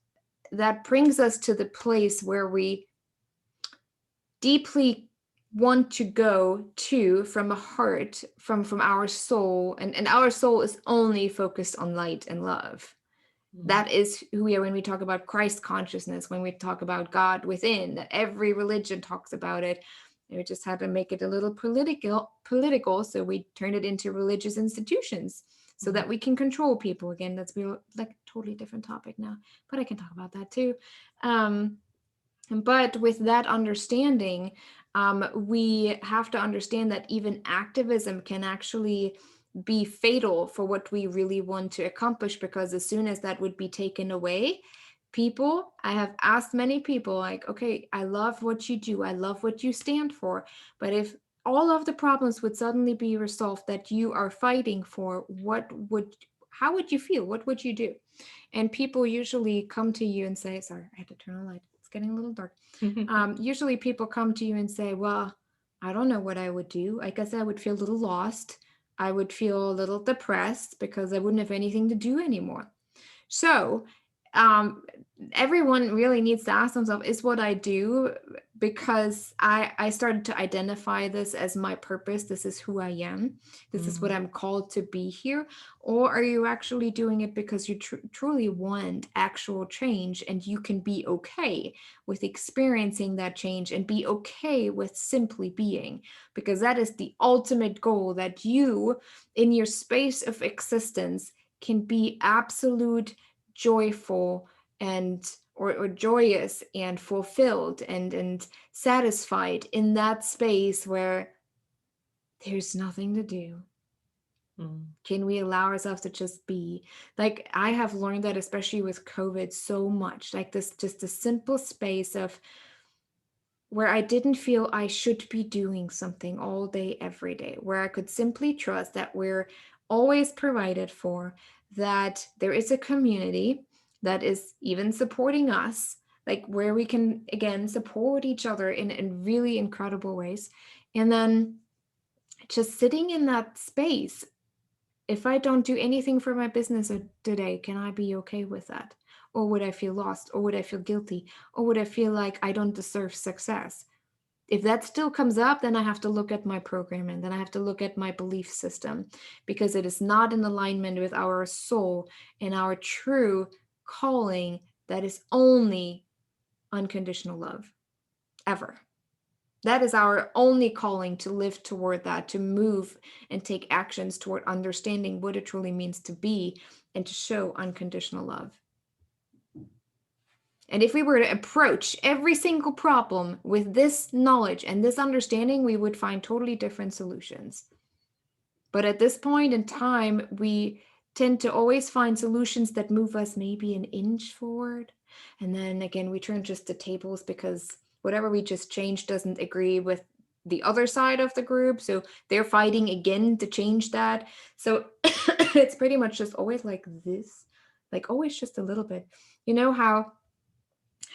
brings us to the place where we deeply want to go to from a heart, from our soul, and our soul is only focused on light and love. That is who we are when we talk about Christ consciousness, when we talk about God within, that every religion talks about it. We just had to make it a little political, so we turned it into religious institutions so that we can control people. Again, that's like a totally different topic now, but I can talk about that too. But with that understanding, we have to understand that even activism can actually be fatal for what we really want to accomplish, because as soon as that would be taken away, I have asked many people, like, okay, I love what you do, I love what you stand for, but if all of the problems would suddenly be resolved that you are fighting for, how would you feel? What would you do? And people usually come to you and say, sorry, I had to turn on the light. It's getting a little dark. Usually people come to you and say, well, I don't know what I would do. I guess I would feel a little lost. I would feel a little depressed because I wouldn't have anything to do anymore. So everyone really needs to ask themselves, is what I do because I started to identify this as my purpose? This is who I am. This is what I'm called to be here. Or are you actually doing it because you truly want actual change, and you can be okay with experiencing that change and be okay with simply being? Because that is the ultimate goal, that you in your space of existence can be absolute joyful and or joyous and fulfilled and satisfied in that space where there's nothing to do. Can we allow ourselves to just be? Like, I have learned that, especially with COVID, so much, like this, just a simple space of where I didn't feel I should be doing something all day, every day, where I could simply trust that we're always provided for, that there is a community that is even supporting us, like where we can, again, support each other in really incredible ways. And then just sitting in that space, if I don't do anything for my business today, can I be okay with that? Or would I feel lost? Or would I feel guilty? Or would I feel like I don't deserve success? If that still comes up, then I have to look at my programming, then I have to look at my belief system, because it is not in alignment with our soul and our true calling, that is only unconditional love, ever. That is our only calling, to live toward that, to move and take actions toward understanding what it truly means to be and to show unconditional love. And if we were to approach every single problem with this knowledge and this understanding, we would find totally different solutions. But at this point in time, we tend to always find solutions that move us maybe an inch forward. And then again, we turn just to tables because whatever we just changed doesn't agree with the other side of the group. So they're fighting again to change that. So it's pretty much just always like this, like always just a little bit. You know how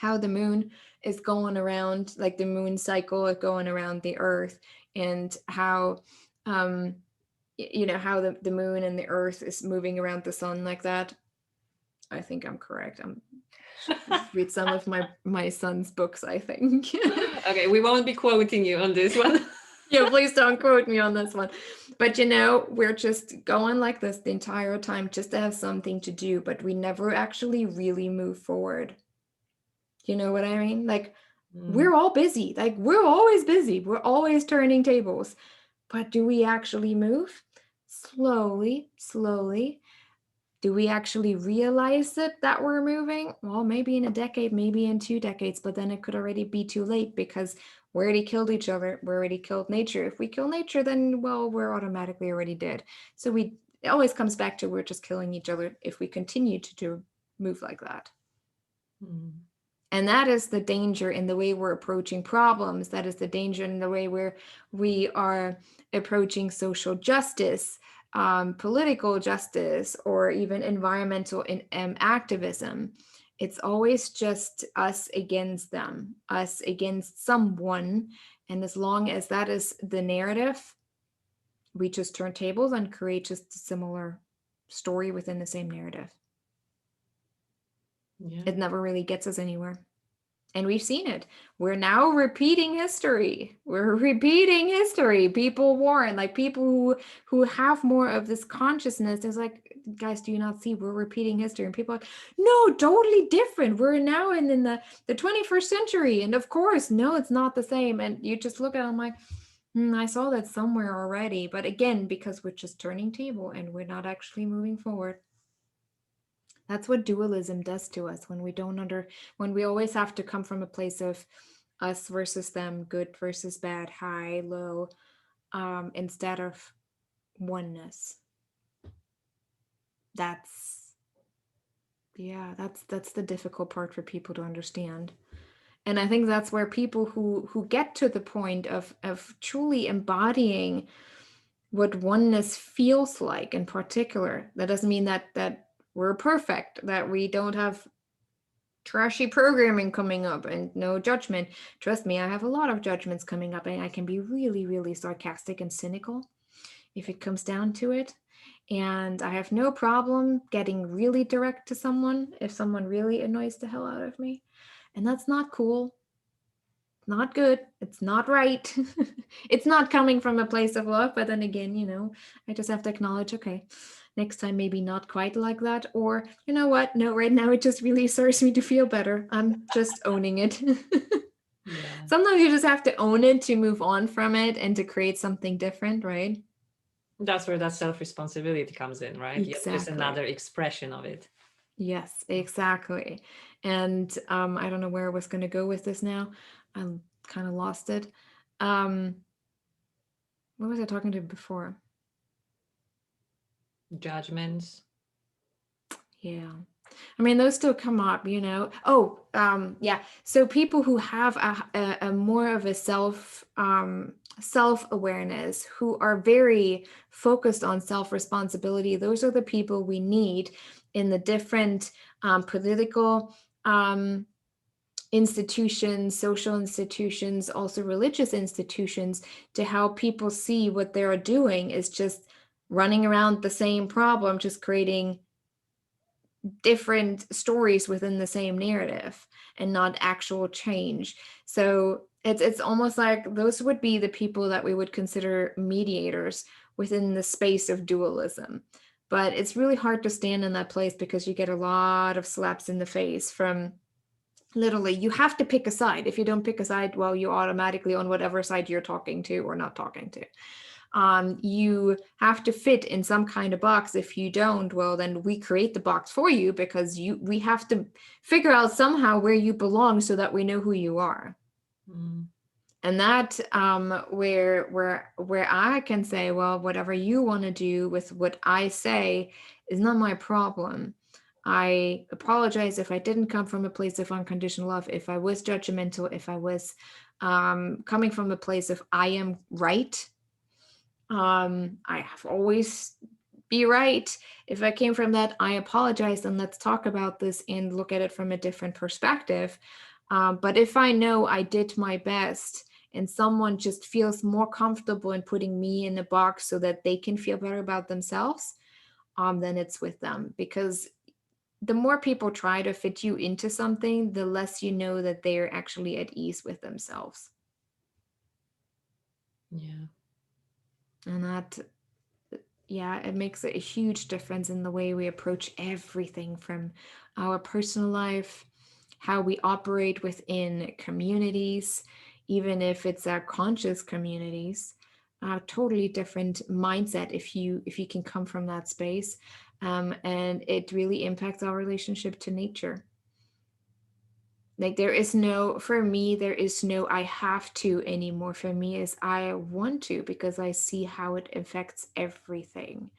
the moon is going around, like the moon cycle is going around the earth, and how how the moon and the earth is moving around the sun like that. I think I'm correct. I'm read some of my son's books, I think. Okay, we won't be quoting you on this one. Yeah, please don't quote me on this one. But we're just going like this the entire time just to have something to do, but we never actually really move forward. You know what I mean? Like, we're all busy. Like, we're always busy. We're always turning tables. But do we actually move? Slowly, slowly. Do we actually realize that we're moving? Well, maybe in a decade, maybe in 2 decades, but then it could already be too late because we already killed each other. We already killed nature. If we kill nature, then, well, we're automatically already dead. So it always comes back to, we're just killing each other if we continue to move like that. And that is the danger in the way we're approaching problems. That is the danger in the way we are approaching social justice, political justice, or even environmental activism. It's always just us against them, us against someone. And as long as that is the narrative, we just turn tables and create just a similar story within the same narrative. Yeah. It never really gets us anywhere. And we've seen it. We're now repeating history. We're repeating history. People warn, like people who have more of this consciousness. It's like, guys, do you not see we're repeating history? And people are like, no, totally different. We're now in the 21st century. And of course, no, it's not the same. And you just look at them like, I saw that somewhere already. But again, because we're just turning table and we're not actually moving forward. That's what dualism does to us when when we always have to come from a place of us versus them, good versus bad, high, low, instead of oneness. That's that's the difficult part for people to understand. And I think that's where people who get to the point of truly embodying what oneness feels like in particular. That doesn't mean that we're perfect, that we don't have trashy programming coming up and no judgment. Trust me, I have a lot of judgments coming up, and I can be really, really sarcastic and cynical if it comes down to it. And I have no problem getting really direct to someone if someone really annoys the hell out of me. And that's not cool. Not good. It's not right. It's not coming from a place of love. But then again, I just have to acknowledge, okay, next time maybe not quite like that. Or you know what? No, right now it just really serves me to feel better. I'm just owning it. Yeah. Sometimes you just have to own it to move on from it and to create something different, right? That's where that self-responsibility comes in, right? Yeah, just Exactly. another expression of it. Yes, exactly. And I don't know where I was going to go with this now. I kind of lost it. Um, what was I talking to before? Judgments. Yeah. I mean, those still come up, Oh, yeah. So people who have a more of a self-awareness, who are very focused on self-responsibility, those are the people we need in the different political institutions, social institutions, also religious institutions, to help people see what they're doing is just running around the same problem, just creating different stories within the same narrative and not actual change. So it's almost like those would be the people that we would consider mediators within the space of dualism. But it's really hard to stand in that place because you get a lot of slaps in the face from literally, you have to pick a side. If you don't pick a side, well, you're automatically on whatever side you're talking to or not talking to. You have to fit in some kind of box. If you don't, well, then we create the box for you because we have to figure out somehow where you belong so that we know who you are. Mm. And that where I can say, well, whatever you want to do with what I say is not my problem. I apologize if I didn't come from a place of unconditional love, if I was judgmental, if I was coming from a place of I am right. I have always be right. If I came from that, I apologize, and let's talk about this and look at it from a different perspective. But if I know I did my best and someone just feels more comfortable in putting me in a box so that they can feel better about themselves, then it's with them. Because the more people try to fit you into something, the less you know that they're actually at ease with themselves. Yeah. And that, yeah, it makes a huge difference in the way we approach everything from our personal life, how we operate within communities, even if it's our conscious communities. A totally different mindset if you can come from that space, and it really impacts our relationship to nature. Like for me, there is no I have to anymore. For me is I want to, because I see how it affects everything.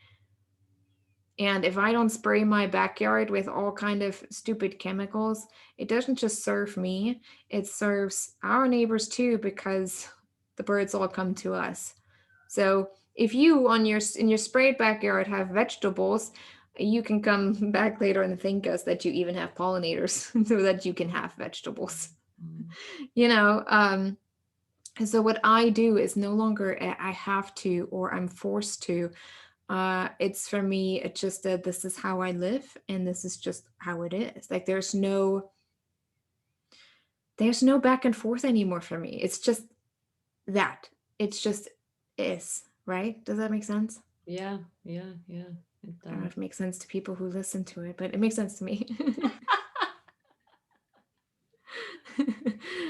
And if I don't spray my backyard with all kind of stupid chemicals, it doesn't just serve me, it serves our neighbors too, because the birds all come to us. So if you on your in your sprayed backyard have vegetables, you can come back later and thank us that you even have pollinators so that you can have vegetables. Mm. You know, and so what I do is no longer I have to or I'm forced to. It's for me, it's just that this is how I live and this is just how it is. Like there's no back and forth anymore for me. It's just that. It's just is, right? Does that make sense? Yeah, yeah, yeah, it I don't know does. if it makes sense to people who listen to it, but it makes sense to me.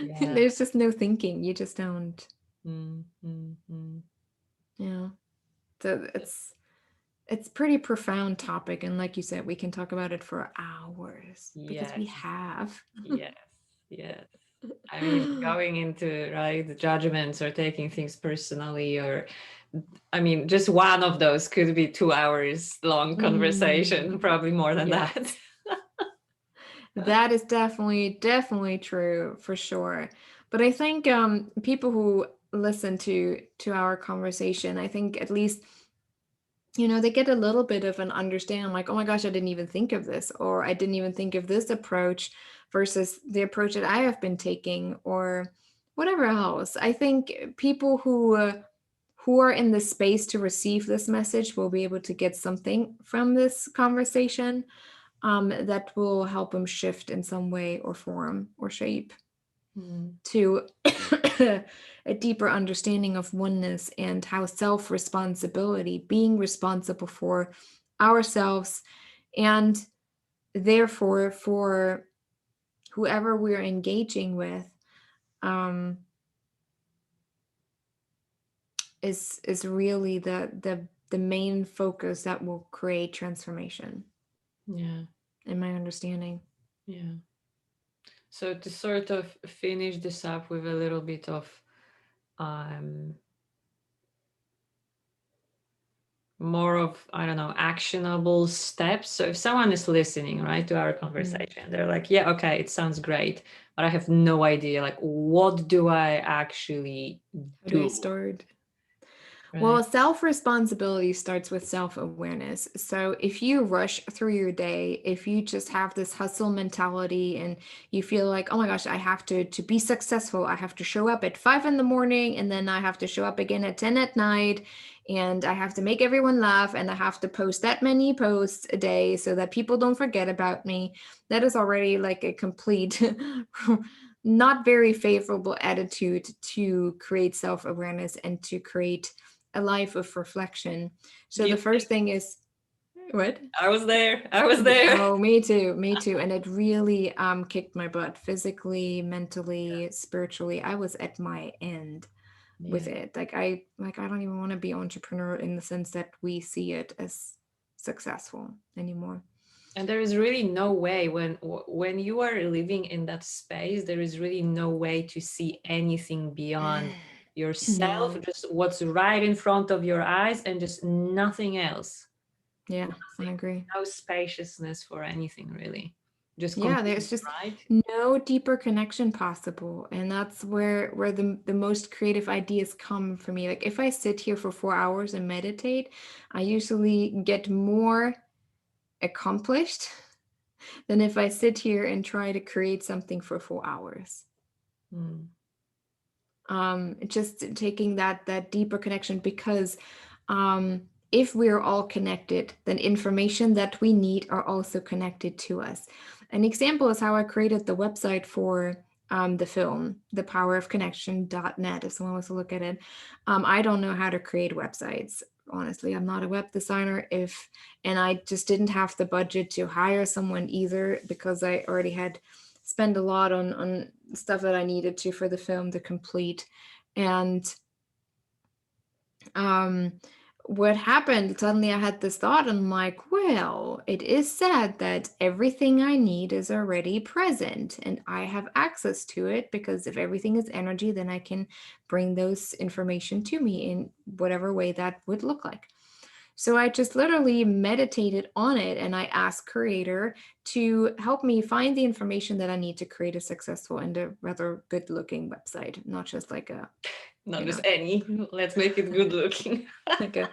Yeah. There's just no thinking. You just don't, Mm, mm, mm. you know. So it's pretty profound topic, and like you said, we can talk about it for hours because we Yes, have. yes, yes. I mean, going into right the judgments or taking things personally, or I mean, just one of those could be 2 hours long conversation, Mm, probably more than that. yes. That is definitely true for sure. But I think people who listen to our conversation, I think at least they get a little bit of an understanding like, oh my gosh, I didn't even think of this, or I didn't even think of this approach versus the approach that I have been taking, or whatever else. I think people who are in the space to receive this message will be able to get something from this conversation that will help them shift in some way or form or shape Mm, to a deeper understanding of oneness and how self responsibility, being responsible for ourselves and therefore for whoever we're engaging with, um, is really the main focus that will create transformation, yeah, in my understanding. yeah. So to sort of finish this up with a little bit of um more of, I don't know, actionable steps. So if someone is listening, right, to our Mm. conversation, they're like, yeah, okay, it sounds great, but I have no idea, like, what do I actually How do I do, start? right? Well, self responsibility starts with self awareness. So if you rush through your day, if you just have this hustle mentality and you feel like, oh my gosh, I have to be successful, I have to show up at 5 in the morning and then I have to show up again at 10 at night and I have to make everyone laugh and I have to post that many posts a day so that people don't forget about me. That is already like a complete not very favorable attitude to create self awareness and to create a life of reflection. So the Guilty. first thing is what? I was there. I was there. Oh, me too, me too. And it really kicked my butt physically, mentally, spiritually. I was at my end with Yeah. it. Like I don't even want to be entrepreneur in the sense that we see it as successful anymore. And there is really no way when you are living in that space, there is really no way to see anything beyond yourself, No. just what's right in front of your eyes and just nothing else. Yeah, I Nothing. agree. No spaciousness for anything really. Just Yeah, complete, there's just right? no deeper connection possible, and that's where the most creative ideas come for me. Like if I sit here for 4 hours and meditate, I usually get more accomplished than if I sit here and try to create something for 4 hours. Mm, Just taking that deeper connection, because if we're all connected, then information that we need are also connected to us. An example is how I created the website for the film, thepowerofconnection.net, if someone wants to look at it. I don't know how to create websites. Honestly, I'm not a web designer. And I just didn't have the budget to hire someone either, because I already had spent a lot on stuff that I needed to for the film to complete. And um, what happened, suddenly I had this thought, and I'm like, well, it is said that everything I need is already present and I have access to it, because if everything is energy, then I can bring those information to me in whatever way that would look like. So I just literally meditated on it, and I asked Creator to help me find the information that I need to create a successful and a rather good looking website, not just like a, Not you just know, any. Let's make it good looking. like a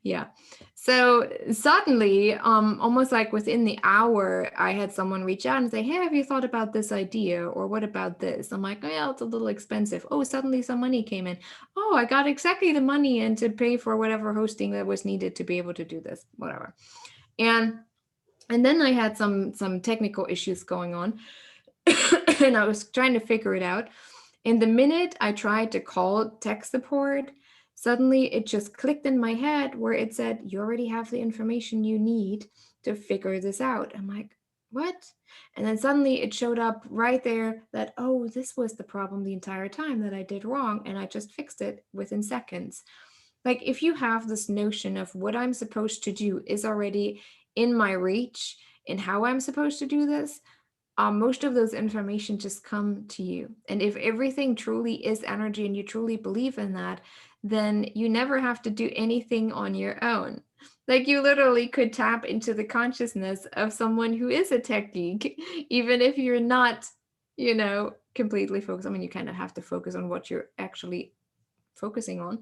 yeah. So suddenly, almost like within the hour, I had someone reach out and say, "Hey, have you thought about this idea? Or what about this?" I'm like, "Oh, yeah, it's a little expensive." Oh, suddenly some money came in. Oh, I got exactly the money in to pay for whatever hosting that was needed to be able to do this, whatever. And and then I had some technical issues going on, and I was trying to figure it out. And the minute I tried to call tech support, suddenly it just clicked in my head where it said, "You already have the information you need to figure this out." I'm like, "What?" And then suddenly it showed up right there that, oh, this was the problem the entire time that I did wrong. And I just fixed it within seconds. Like, if you have this notion of what I'm supposed to do is already in my reach and how I'm supposed to do this, most of those information just come to you. And if everything truly is energy and you truly believe in that, then you never have to do anything on your own. Like, you literally could tap into the consciousness of someone who is a tech geek, even if you're not, completely focused. I mean, you kind of have to focus on what you're actually focusing on.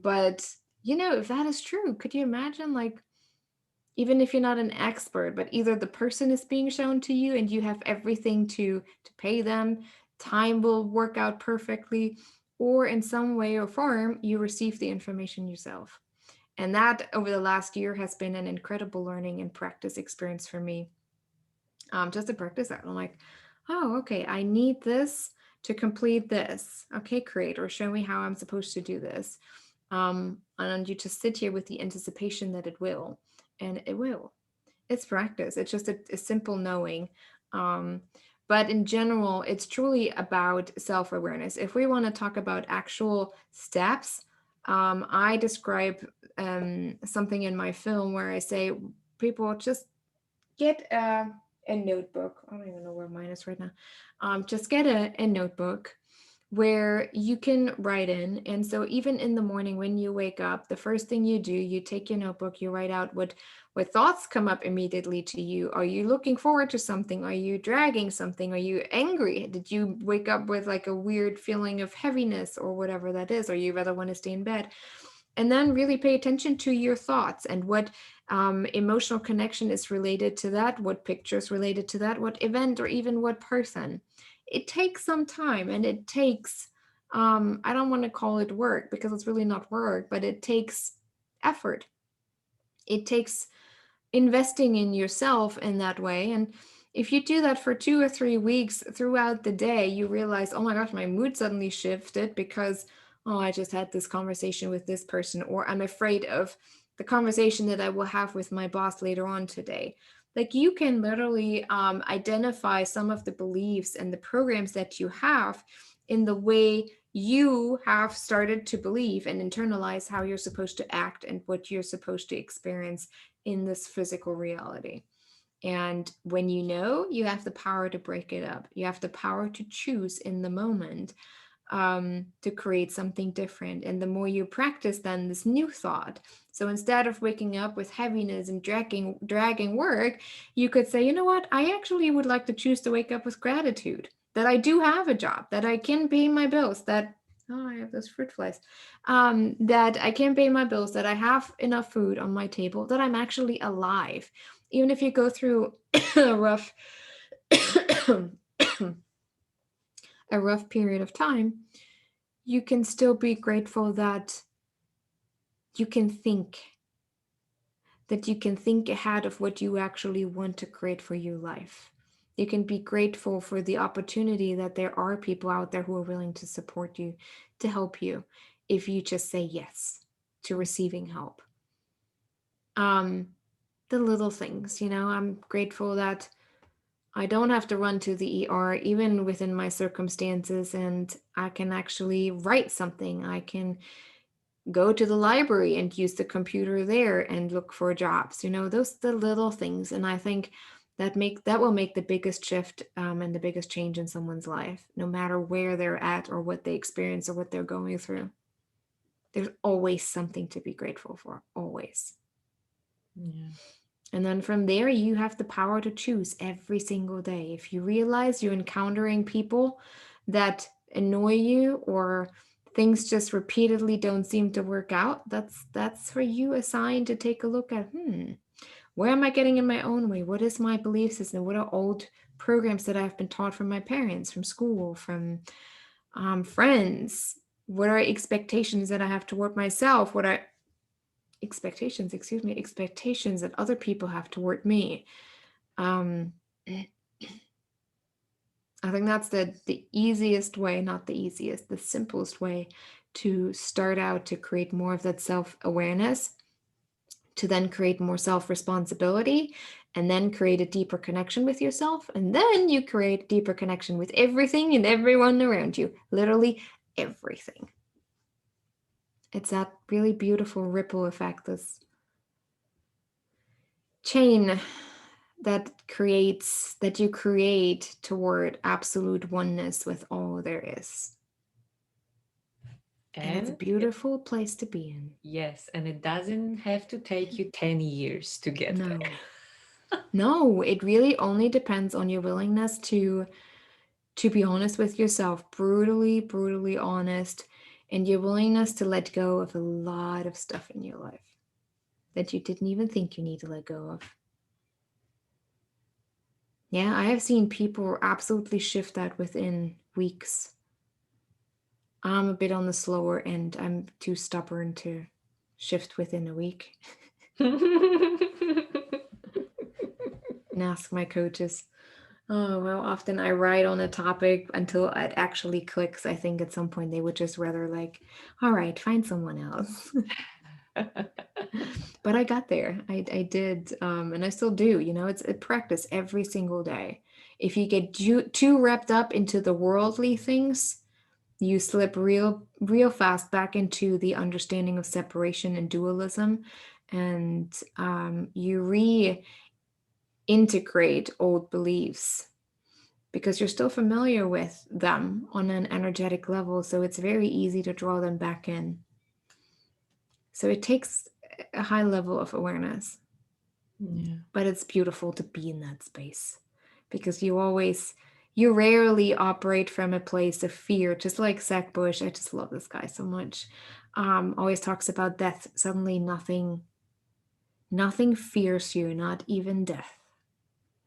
But if that is true, could you imagine, like, even if you're not an expert, but either the person is being shown to you and you have everything to pay them, time will work out perfectly, or in some way or form you receive the information yourself. And that over the last year has been an incredible learning and practice experience for me, just to practice that. I'm like, oh, okay, I need this to complete this. Okay, Creator, show me how I'm supposed to do this. And you just sit here with the anticipation that it will, and it will. It's practice. It's just a simple knowing. Um, but in general, it's truly about self-awareness. If we want to talk about actual steps, I describe something in my film where I say, people, just get a notebook. I don't even know where mine is right now. Just get a notebook where you can write in. And so even in the morning when you wake up, the first thing you do, you take your notebook, you write out what thoughts come up immediately to you. Are you looking forward to something? Are you dragging something? Are you angry? Did you wake up with like a weird feeling of heaviness or whatever that is? Or you rather want to stay in bed? And then really pay attention to your thoughts and what emotional connection is related to that, what pictures related to that, what event or even what person. It takes some time, and it takes, I don't want to call it work because it's really not work, but it takes effort. It takes investing in yourself in that way. And if you do that for 2 or 3 weeks throughout the day, you realize, oh my gosh, my mood suddenly shifted because, oh, I just had this conversation with this person, or I'm afraid of the conversation that I will have with my boss later on today. Like, you can literally identify some of the beliefs and the programs that you have in the way you have started to believe and internalize how you're supposed to act and what you're supposed to experience in this physical reality. And when you have the power to break it up. You have the power to choose in the moment, to create something different. And the more you practice then this new thought, so instead of waking up with heaviness and dragging work, you could say, you know what, I actually would like to choose to wake up with gratitude that I do have a job, that I can pay my bills, that, oh, I have those fruit flies, that I can pay my bills, that I have enough food on my table, that I'm actually alive. Even if you go through a rough a rough period of time, you can still be grateful that you can think, that you can think ahead of what you actually want to create for your life. You can be grateful for the opportunity that there are people out there who are willing to support you, to help you, if you just say yes to receiving help. Um, the little things, I'm grateful that I don't have to run to the ER, even within my circumstances, and I can actually write something. I can go to the library and use the computer there and look for jobs. Those the little things, and I think that will make the biggest shift, and the biggest change in someone's life, no matter where they're at or what they experience or what they're going through. There's always something to be grateful for, always. Yeah. And then from there, you have the power to choose every single day. If you realize you're encountering people that annoy you, or things just repeatedly don't seem to work out, that's for you a sign to take a look at, where am I getting in my own way? What is my belief system? What are old programs that I've been taught from my parents, from school, from friends? What are expectations that I have toward myself? What are expectations that other people have toward me? I think that's the easiest way, not the easiest, the simplest way to start out to create more of that self-awareness, to then create more self-responsibility, and then create a deeper connection with yourself. And then you create a deeper connection with everything and everyone around you, literally everything. It's that really beautiful ripple effect, this chain that you create toward absolute oneness with all there is. And it's a beautiful place to be in. Yes, and it doesn't have to take you 10 years to get No. there. No, it really only depends on your willingness to be honest with yourself, brutally honest, and your willingness to let go of a lot of stuff in your life that you didn't even think you need to let go of. Yeah, I have seen people absolutely shift that within weeks. I'm a bit on the slower end. I'm too stubborn to shift within a week. And ask my coaches. Oh, well, often I write on a topic until it actually clicks. I think at some point they would just rather like, all right, find someone else. But I got there. I did, and I still do. It's a practice every single day. If you get too wrapped up into the worldly things, you slip real fast back into the understanding of separation and dualism, and you reintegrate old beliefs because you're still familiar with them on an energetic level, so it's very easy to draw them back in. So it takes a high level of awareness. Yeah. But it's beautiful to be in that space because you rarely operate from a place of fear. Just like Zach Bush, I just love this guy so much. Always talks about death. Suddenly nothing fears you, not even death.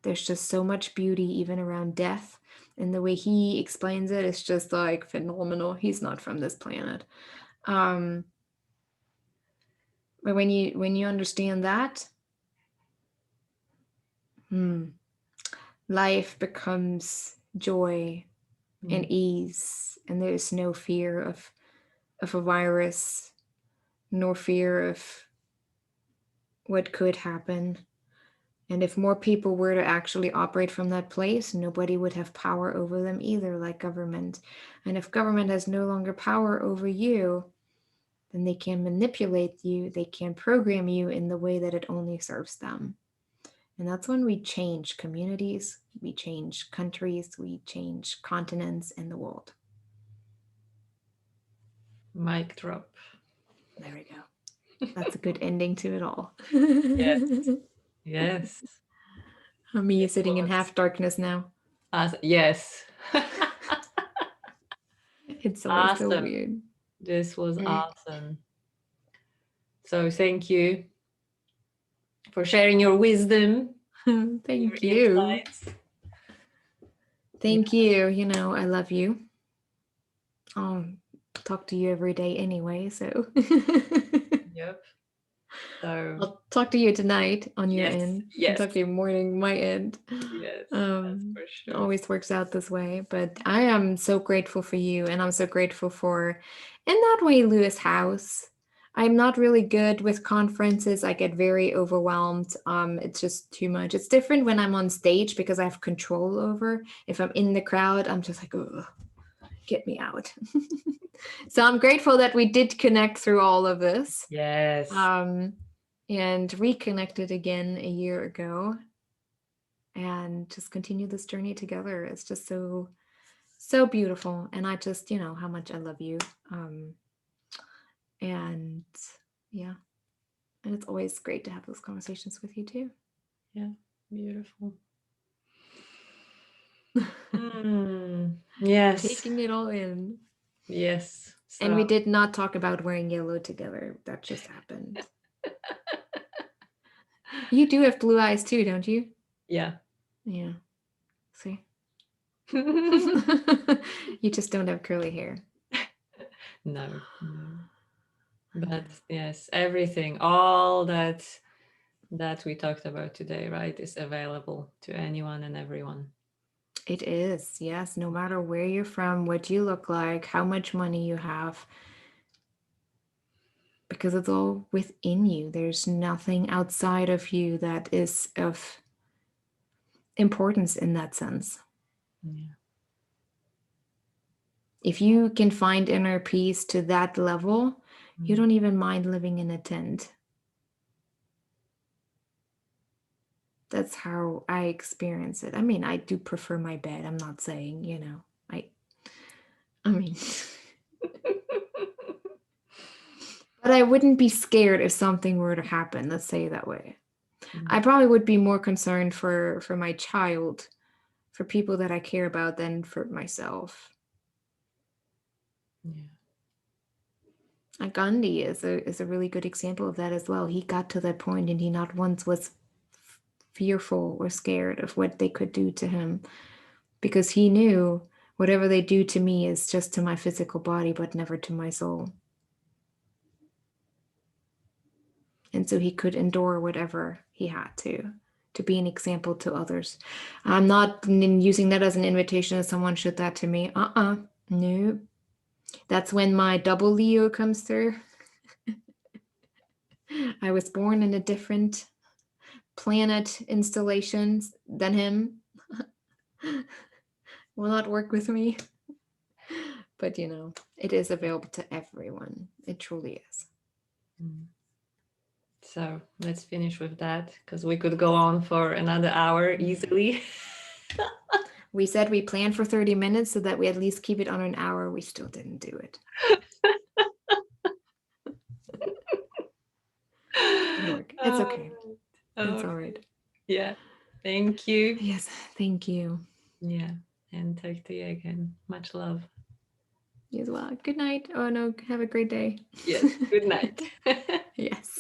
There's just so much beauty even around death. And the way he explains it is just like phenomenal. He's not from this planet. But when you understand that, life becomes joy and ease, and there's no fear of a virus, nor fear of what could happen. And if more people were to actually operate from that place, nobody would have power over them either, like government. And if government has no longer power over you, then they can manipulate you, they can program you in the way that it only serves them. And that's when we change communities, we change countries, we change continents and the world. Mic drop. There we go. That's a good ending to it all. Yes. Yes. Me sitting in half darkness now. Yes. It's always so Awesome. weird. This was awesome. So thank you for sharing your wisdom. Thank you. Insights. Thank you. I love you. I'll talk to you every day anyway, so. Yep. So I'll talk to you tonight on your end. Yes. I'll talk to you morning, my end. Yes, that's for It sure. always works out this way. But I am so grateful for you, and I'm so grateful for, in that way, Lewis House. I'm not really good with conferences. I get very overwhelmed. It's just too much. It's different when I'm on stage because I have control over. If I'm in the crowd, I'm just like, oh, get me out. So I'm grateful that we did connect through all of this. Yes. And reconnected again a year ago and just continue this journey together. It's just so beautiful. And I just, how much I love you. And yeah, and it's always great to have those conversations with you too. Yeah, beautiful. Yes. Taking it all in. Yes. And we So did not talk about wearing yellow together. That just happened. You do have blue eyes too, don't you? yeah. Yeah. See? You just don't have curly hair. No. But yes, everything, all that we talked about today, right, is available to anyone and everyone. It is, yes. No matter where you're from, what you look like, how much money you have, because it's all within you. There's nothing outside of you that is of importance in that sense. Yeah. If you can find inner peace to that level, you Mm. don't even mind living in a tent. That's how I experience it. I mean, I do prefer my bed. I'm not saying, I mean, but I wouldn't be scared if something were to happen. Let's say it that way. I probably would be more concerned for my child, for people that I care about, than for myself. Yeah. Gandhi is a really good example of that as well. He got to that point and he not once was fearful or scared of what they could do to him, because he knew whatever they do to me is just to my physical body, but never to my soul. And so he could endure whatever he had to be an example to others. I'm not using that as an invitation that someone should that to me. No. That's when my double Leo comes through. I was born in a different planet installations than him. Will not work with me. But it is available to everyone. It truly is. So let's finish with that, because we could go on for another hour easily. We said we planned for 30 minutes so that we at least keep it on an hour. We still didn't do it. It's okay. It's all right. Yeah. Thank you. Yes, thank you. Yeah. And talk to you again. Much love. You as well. Good night. Oh no, have a great day. Yes. Good night. Yes.